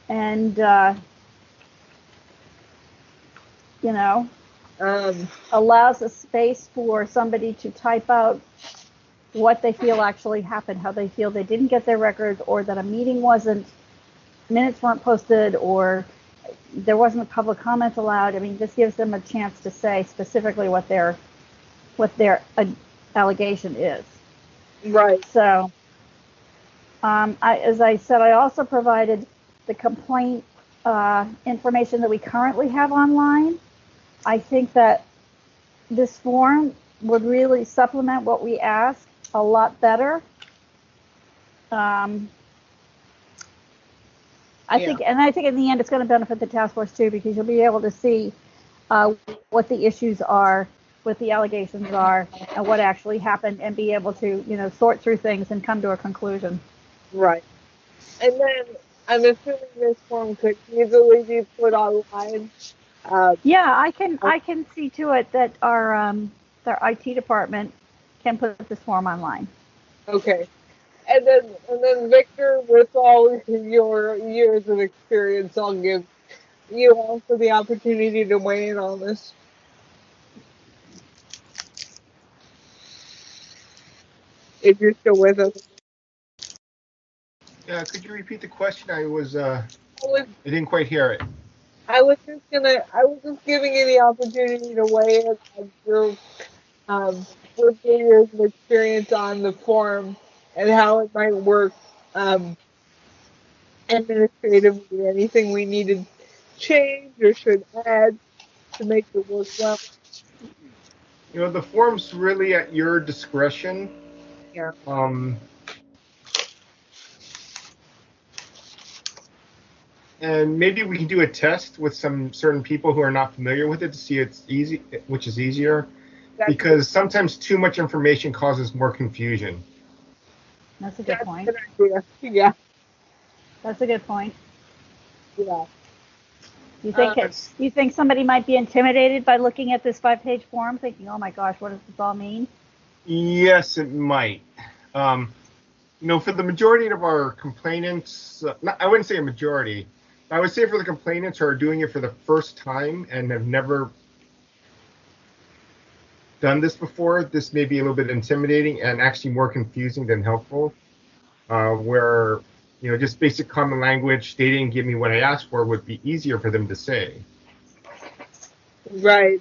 and allows a space for somebody to type out what they feel actually happened, how they feel they didn't get their records, or that a meeting minutes weren't posted, or there wasn't a public comment allowed. I mean, this gives them a chance to say specifically what their allegation is. Right. So, as I said, I also provided the complaint information that we currently have online. I think that this form would really supplement what we ask a lot better. I think in the end it's going to benefit the task force too, because you'll be able to see what the issues are, what the allegations are, and what actually happened, and be able to sort through things and come to a conclusion. Right. And then I'm assuming this form could easily be put online. Yeah, I can see to it that our IT department can put this form online. Okay. And then Victor, with all your years of experience, I'll give you also the opportunity to weigh in on this. If you're still with us. Yeah, could you repeat the question? I didn't quite hear it. I was just giving you the opportunity to weigh in on your with your years of experience on the form and how it might work administratively anything we needed change or should add to make it work well. You know, the form's really at your discretion. Yeah. And maybe we can do a test with some certain people who are not familiar with it to see it's easy, which is easier, because sometimes too much information causes more confusion. That's a good point. Yeah. That's a good point. Yeah. You think somebody might be intimidated by looking at this 5-page form, thinking, "Oh my gosh, what does this all mean?" Yes, it might. You know, for the majority of our complainants, I wouldn't say a majority. I would say for the complainants who are doing it for the first time and have never done this before, this may be a little bit intimidating and actually more confusing than helpful. Where, you know, just basic common language, they didn't give me what I asked for, would be easier for them to say. Right.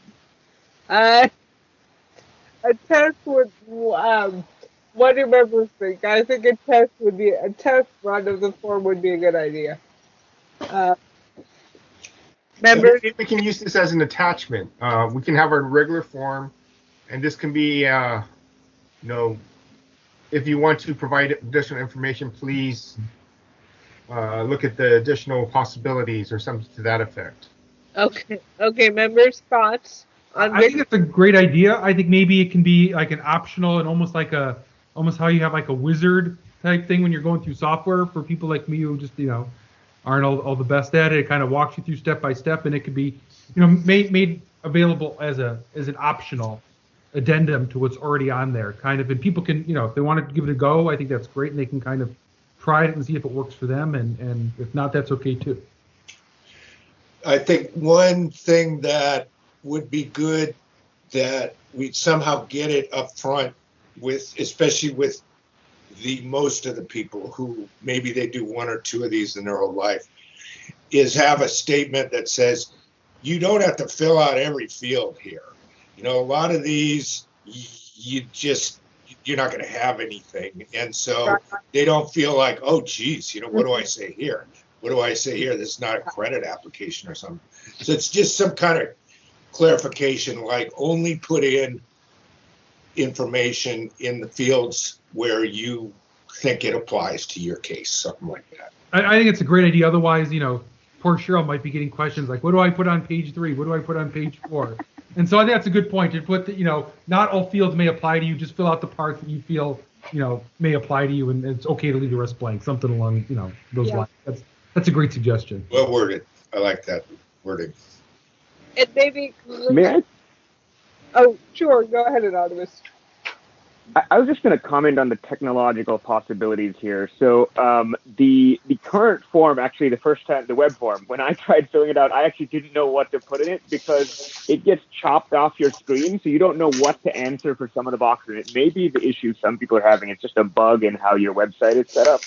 A test would, what do members think? I think a test run of the form would be a good idea. Members? Maybe we can use this as an attachment. We can have our regular form, and this can be, you know, if you want to provide additional information, please look at the additional possibilities or something to that effect. Okay, members, thoughts? I think it's a great idea. I think maybe it can be like an optional and almost how you have like a wizard type thing when you're going through software for people like me who just, you know, aren't all the best at it. It kind of walks you through step by step, and it could be, you know, made available as an optional addendum to what's already on there, kind of. And people can, you know, if they want to give it a go, I think that's great, and they can kind of try it and see if it works for them, and if not, that's okay too. I think one thing that would be good that we somehow get it up front with, especially with the most of the people who maybe they do one or two of these in their whole life, is have a statement that says, you don't have to fill out every field here. You know, a lot of these, you're not going to have anything. And so they don't feel like, oh, geez, you know, what do I say here? What do I say here? This is not a credit application or something. So it's just some kind of clarification, like only put in information in the fields where you think it applies to your case, something like that. I think it's a great idea. Otherwise, you know, poor Cheryl might be getting questions like, what do I put on page 3? What do I put on page 4? And so I think that's a good point to put that, you know, not all fields may apply to you. Just fill out the parts that you feel, you know, may apply to you, and it's okay to leave the rest blank. Something along, you know, those lines. That's a great suggestion. Well worded. I like that wording. And maybe. May I? Oh, sure. Go ahead, Anonymous. I was just going to comment on the technological possibilities here. So the current form, actually, the first time, the web form, when I tried filling it out, I actually didn't know what to put in it because it gets chopped off your screen, so you don't know what to answer for some of the boxes. It may be the issue some people are having. It's just a bug in how your website is set up.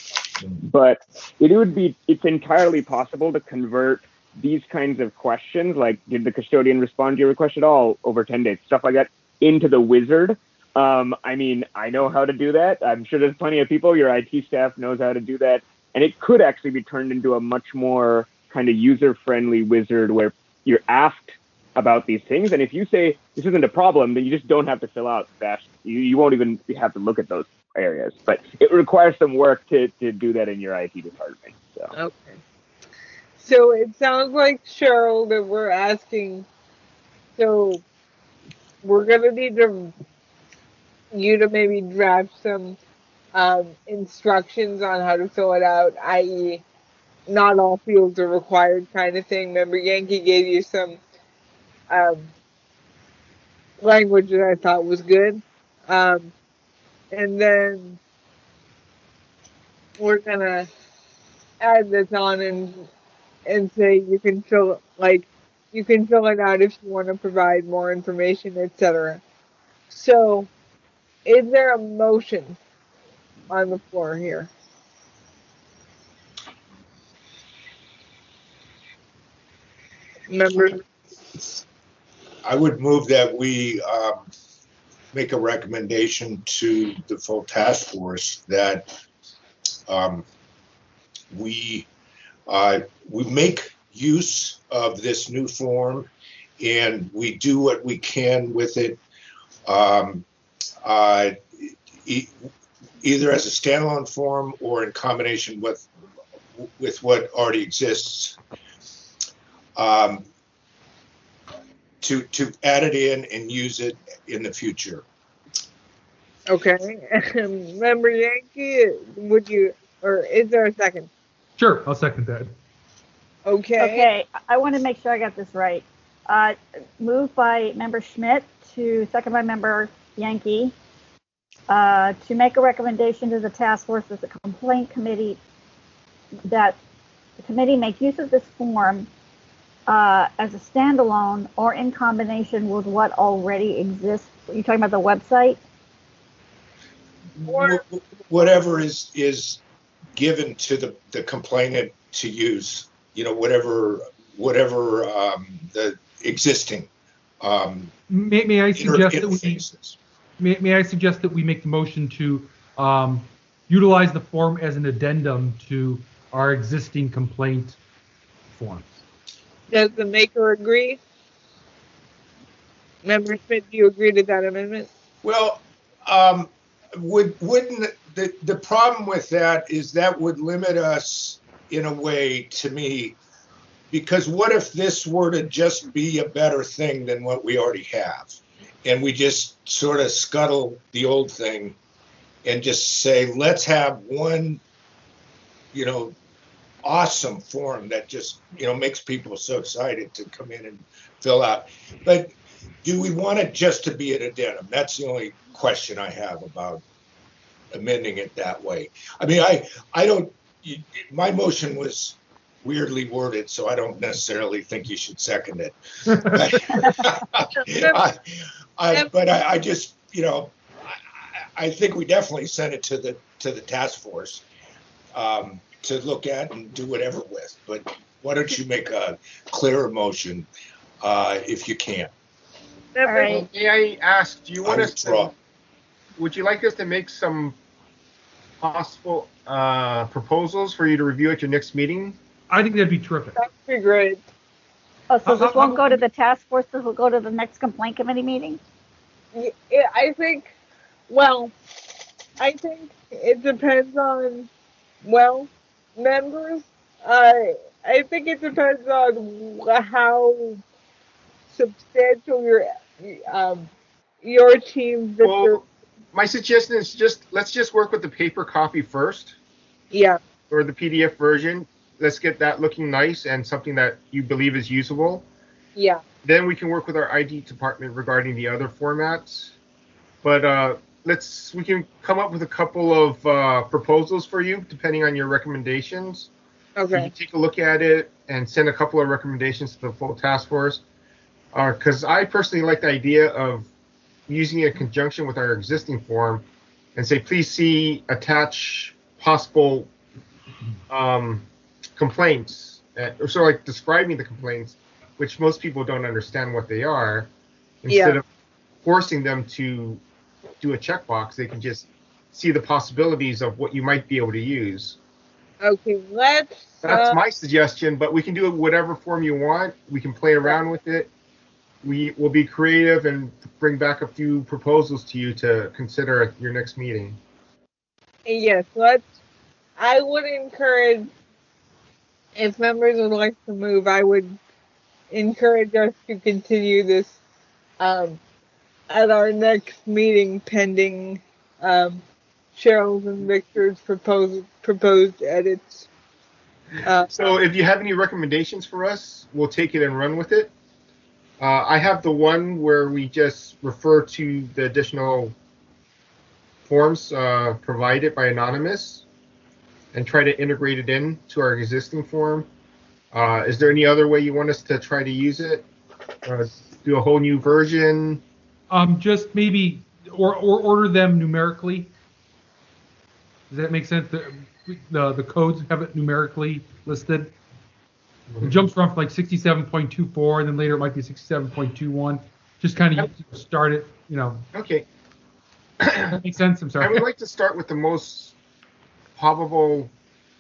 But it's entirely possible to convert these kinds of questions, like did the custodian respond to your request at all over 10 days, stuff like that, into the wizard. I mean, I know how to do that. I'm sure there's plenty of people, your IT staff knows how to do that. And it could actually be turned into a much more kind of user-friendly wizard where you're asked about these things. And if you say this isn't a problem, then you just don't have to fill out that. You won't even have to look at those areas. But it requires some work to do that in your IT department. So. Okay. So it sounds like, Cheryl, that we're asking, so we're going to need you to maybe draft some instructions on how to fill it out, i.e. not all fields are required kind of thing. Remember, Yankee gave you some language that I thought was good. And then we're going to add this on and say you can fill it out if you want to provide more information, etc. So, is there a motion on the floor here? Members? I would move that we make a recommendation to the full task force that we we make use of this new form, and we do what we can with it, either as a standalone form or in combination with what already exists, to add it in and use it in the future. Okay. Member Yankee, would you, or is there a second? Sure, I'll second that. Okay. Okay, I want to make sure I got this right. Moved by Member Schmidt to second by Member Yankee to make a recommendation to the task force as a complaint committee that the committee make use of this form as a standalone or in combination with what already exists. Are you talking about the website? Whatever is given to the complainant to use, whatever the existing May I suggest interfaces. May I suggest that we make the motion to utilize the form as an addendum to our existing complaint forms? Does the maker agree? Member Schmidt, do you agree to that amendment? Well, wouldn't the problem with that is that would limit us in a way, to me, because what if this were to just be a better thing than what we already have, and we just sort of scuttle the old thing and just say, let's have one, awesome form that just, makes people so excited to come in and fill out. But do we want it just to be an addendum? That's the only question I have about amending it that way. I mean, I don't, my motion was weirdly worded, so I don't necessarily think you should second it. But I just, I think we definitely sent it to the task force to look at and do whatever with. But why don't you make a clearer motion if you can? All right. May I ask, do you want us to, would you like us to make some possible proposals for you to review at your next meeting? I think that'd be terrific. That'd be great. Oh, so this won't go to the task force, this will go to the next complaint committee meeting? Yeah, I think it depends on, members. I think it depends on how substantial your team. Well, my suggestion is let's just work with the paper copy first. Yeah. Or the PDF version. Let's get that looking nice and something that you believe is usable. Yeah. Then we can work with our ID department regarding the other formats. But we can come up with a couple of proposals for you, depending on your recommendations. Okay. You can take a look at it and send a couple of recommendations to the full task force. Because I personally like the idea of using it in conjunction with our existing form and say, please see attach possible complaints, so like describing the complaints, which most people don't understand what they are. Instead of forcing them to do a checkbox, they can just see the possibilities of what you might be able to use. Okay, that's my suggestion, but we can do it whatever form you want. We can play around with it. We will be creative and bring back a few proposals to you to consider at your next meeting. Yes, I would encourage, if members would like to move, I would encourage us to continue this at our next meeting, pending Cheryl's and Victor's proposed edits. So if you have any recommendations for us, we'll take it and run with it. I have the one where we just refer to the additional forms provided by Anonymous and try to integrate it into our existing form. Is there any other way you want us to try to use it? Do a whole new version? Just maybe or order them numerically. Does that make sense? The codes have it numerically listed. It jumps from like 67.24, and then later it might be 67.21. Just kind of start it, Okay. That makes sense. I'm sorry. I would like to start with the most probable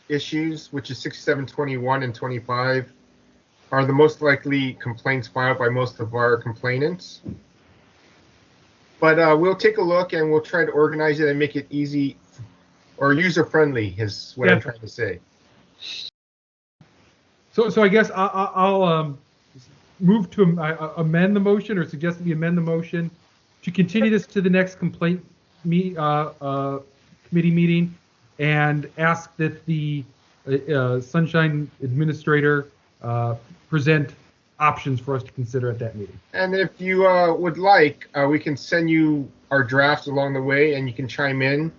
issues, which is 6721 and 25, are the most likely complaints filed by most of our complainants. But we'll take a look and we'll try to organize it and make it easy or user-friendly is what I'm trying to say. So I guess I'll move to amend the motion, or suggest that we amend the motion to continue this to the next complaint committee meeting, and ask that the Sunshine Administrator present options for us to consider at that meeting. And if you would like, we can send you our drafts along the way, and you can chime in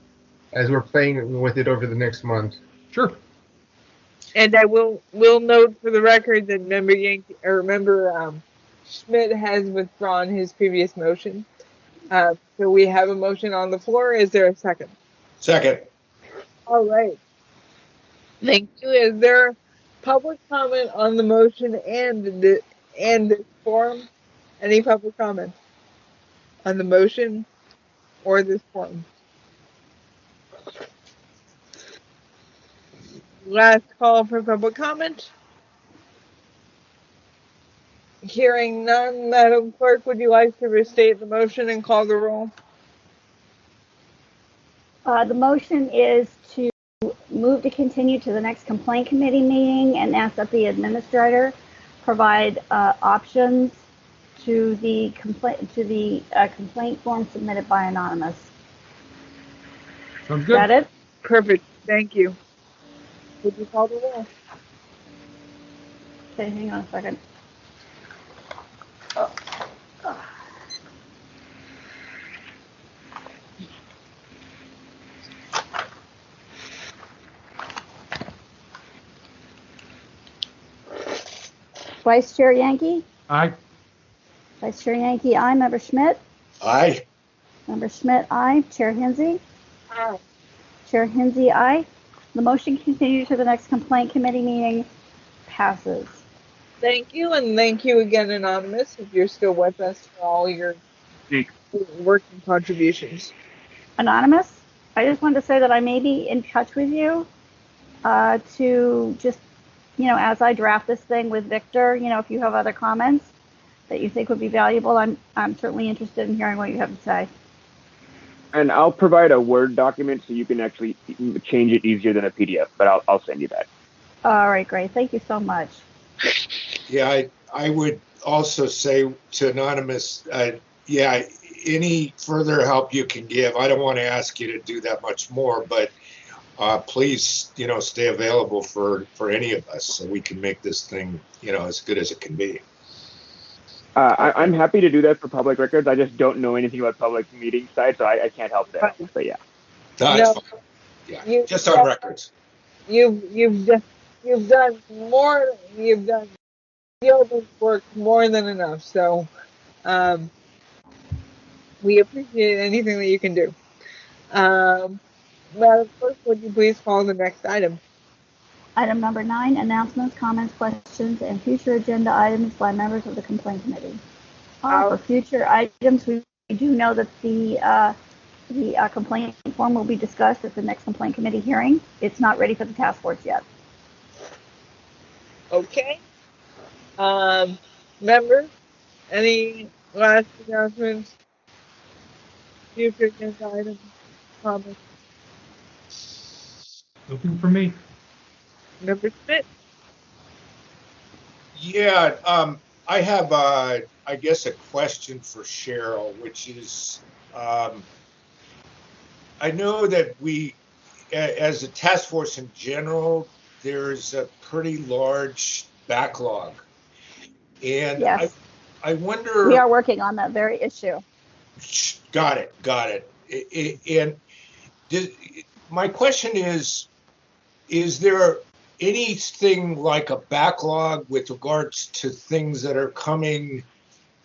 as we're playing with it over the next month. Sure. And I will note for the record that member Schmidt has withdrawn his previous motion. So we have a motion on the floor. Is there a second? Second. All right. Thank you. Is there public comment on the motion and this forum? Any public comment on the motion or this forum? Last call for public comment. Hearing none, Madam Clerk, would you like to restate the motion and call the roll? The motion is to move to continue to the next complaint committee meeting and ask that the administrator provide options to the complaint form submitted by Anonymous. Sounds good. Got it? Perfect. Thank you. Would you call the roll? Okay, hang on a second. Vice Chair Yankee? Aye. Vice Chair Yankee, aye. Member Schmidt? Aye. Member Schmidt, aye. Chair Hinsey? Aye. Chair Hinsey, aye. The motion continued to the next complaint committee meeting. Passes. Thank you, and thank you again, Anonymous, if you're still with us, for all your working contributions. Anonymous, I just wanted to say that I may be in touch with you to just, as I draft this thing with Victor, if you have other comments that you think would be valuable, I'm certainly interested in hearing what you have to say. And I'll provide a Word document so you can actually change it easier than a PDF, but I'll send you that. All right, great. Thank you so much. Yeah, I would also say to Anonymous, any further help you can give. I don't want to ask you to do that much more, but please, stay available for any of us so we can make this thing, as good as it can be. I'm happy to do that for public records. I just don't know anything about public meeting sites, so I can't help that. But yeah. That's fine. Yeah, just on records. You've done more. You've done field work more than enough. So, we appreciate anything that you can do. Madam Clerk, would you please call the next item? Item number 9, announcements, comments, questions, and future agenda items by members of the complaint committee. For future items, we do know that the complaint form will be discussed at the next complaint committee hearing. It's not ready for the task force yet. Okay. Members, any last announcements? Future agenda items, comments? Nothing for me. Member Smith? Yeah, I have, I guess, a question for Cheryl, which is, I know that we, as a task force in general, there's a pretty large backlog. And yes. I wonder... We are working on that very issue. Got it. And my question is there anything like a backlog with regards to things that are coming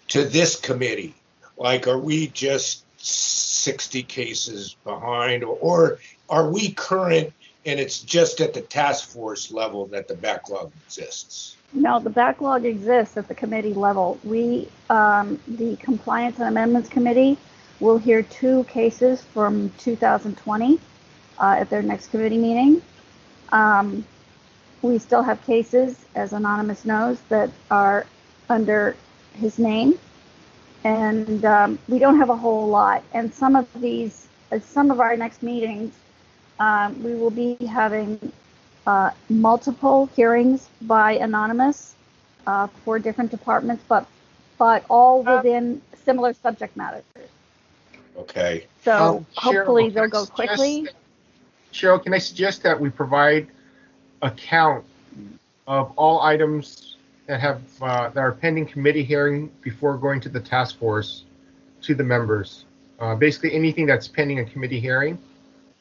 to this committee? Like, are we just 60 cases behind, or are we current and it's just at the task force level that the backlog exists? No, the backlog exists at the committee level. We, the Compliance and Amendments Committee, will hear 2 cases from 2020 at their next committee meeting. We still have cases, as Anonymous knows, that are under his name, and we don't have a whole lot. And some of these, some of our next meetings, we will be having multiple hearings by Anonymous for different departments, but all within similar subject matters. Okay. So hopefully Cheryl, they'll go quickly. Cheryl, can I suggest that we provide a count of all items that have that are pending committee hearing before going to the task force to the members? Basically, anything that's pending a committee hearing.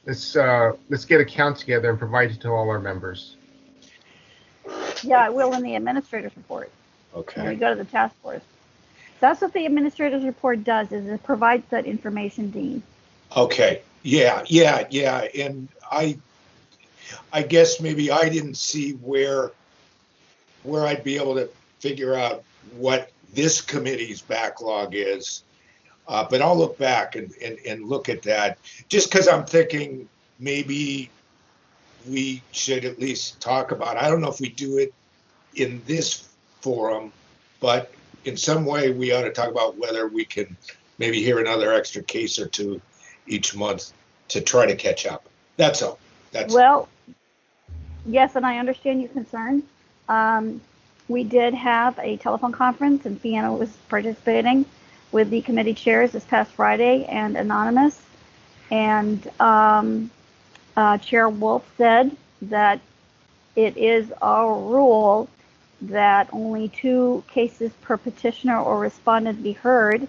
Let's get a count together and provide it to all our members. Yeah, I will in the administrator's report when we Okay. go to the task force. That's what the administrator's report does, is it provides that information, Dean. Okay. Yeah. And I guess maybe I didn't see where I'd be able to figure out what this committee's backlog is. But I'll look back and look at that, just because I'm thinking maybe we should at least talk about, I don't know if we do it in this forum, but in some way we ought to talk about whether we can maybe hear another extra case or two each month to try to catch up. That's all. Well, yes, and I understand your concern. We did have a telephone conference, and Fiona was participating with the committee chairs this past Friday and Anonymous. And Chair Wolf said that it is our rule that only 2 cases per petitioner or respondent be heard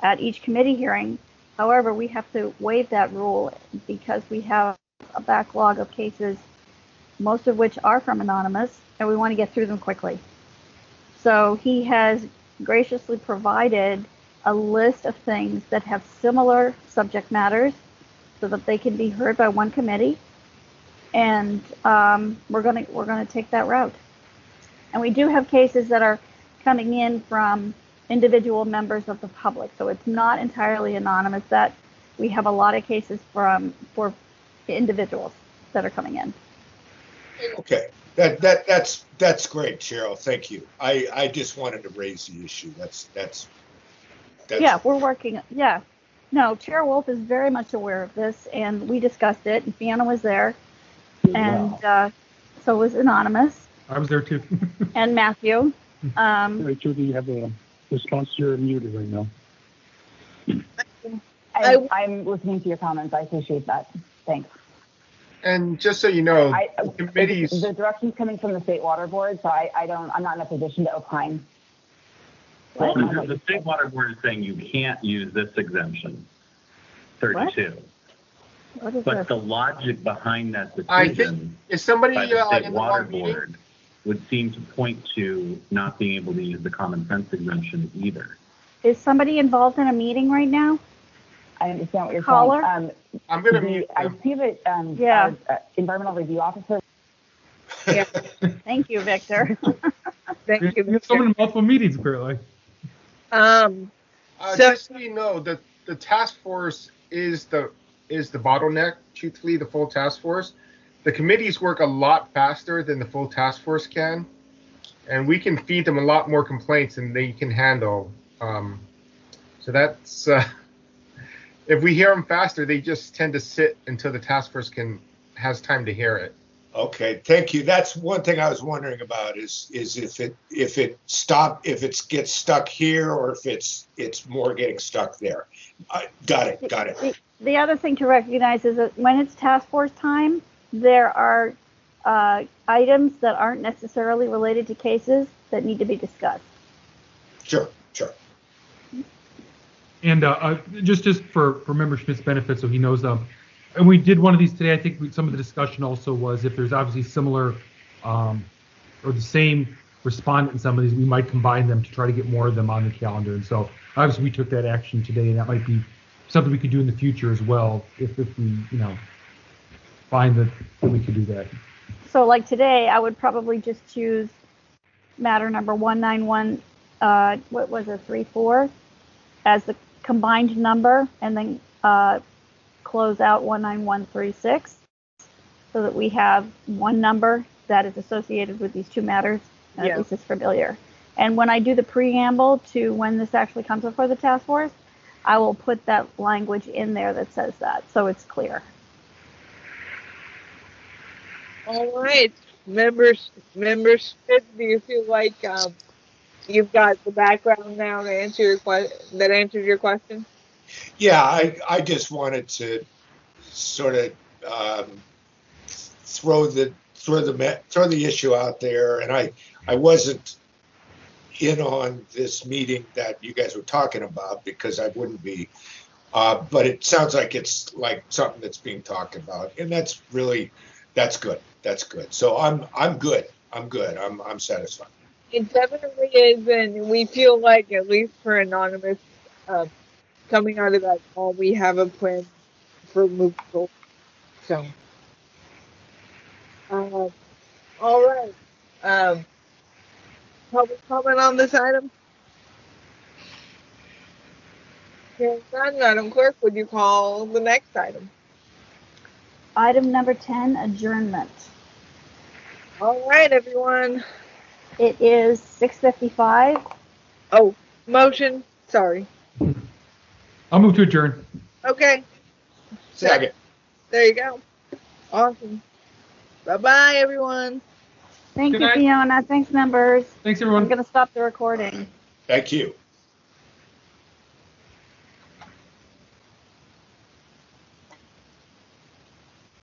at each committee hearing. However, we have to waive that rule because we have a backlog of cases, most of which are from Anonymous, and we want to get through them quickly. So he has graciously provided a list of things that have similar subject matters so that they can be heard by one committee, and we're gonna take that route. And we do have cases that are coming in from individual members of the public, so it's not entirely anonymous. That we have a lot of cases for individuals that are coming in. Okay. That's great, Cheryl. Thank you. I just wanted to raise the issue. That's Yeah, we're working. Yeah, no, Chair Wolf is very much aware of this, and we discussed it. And Fiona was there, and so was Anonymous. I was there too. And Matthew. Rachel, do you have a response? You're muted right now. I'm listening to your comments. I appreciate that. Thanks. And just so you know, committees. The direction's coming from the State Water Board, so I'm not in a position to opine. Well, the State Water Board is saying you can't use this exemption, 32. What is But this? the logic behind that I think, decision is somebody by the State in the Water wrong meeting? Board would seem to point to not being able to use the common sense exemption either. Is somebody involved in a meeting right now? I understand what you're Caller? saying. I'm going to mute I them. see that Yeah. our environmental review officer. Yeah. Thank you, Victor. Thank you. We have someone in multiple meetings apparently. So- Just so you know, the task force is the bottleneck. Truthfully, the full task force. The committees work a lot faster than the full task force can, and we can feed them a lot more complaints than they can handle. So that's if we hear them faster, they just tend to sit until the task force has time to hear it. Okay, thank you. That's one thing I was wondering about is if it gets stuck here or if it's more getting stuck there. Got it. The other thing to recognize is that when it's task force time, there are items that aren't necessarily related to cases that need to be discussed. Sure. And just for Member Schmidt's benefit, so he knows and we did one of these today. I think some of the discussion also was if there's obviously similar or the same respondent in some of these, we might combine them to try to get more of them on the calendar. And so obviously we took that action today, and that might be something we could do in the future as well if we find that we could do that. So like today, I would probably just choose matter number 191, 34 as the combined number, and then close out 19136. so that we have one number that is associated with these two matters. At Yeah. least it's familiar. And when I do the preamble to when this actually comes before the task force, I will put that language in there that says that, so it's clear. All right, members, Smith, do you feel like you've got the background now to answer your that answered your question? Yeah, I just wanted to sort of throw the issue out there, and I wasn't in on this meeting that you guys were talking about because I wouldn't be, but it sounds like it's like something that's being talked about, and that's good. That's good. So I'm good. I'm satisfied. It definitely is, and we feel like, at least for Anonymous, coming out of that call, we have a plan for moving forward. So, all right. Public comment on this item? Hearing none, Madam Clerk, would you call the next item? Item number 10, adjournment. All right, everyone. It is 6:55. Oh, motion. Sorry. I'll move to adjourn. Okay. Second. There you go. Awesome. Bye-bye, everyone. Thank Good you, night. Fiona. Thanks, members. Thanks, I'm everyone. going to stop the recording. Thank you.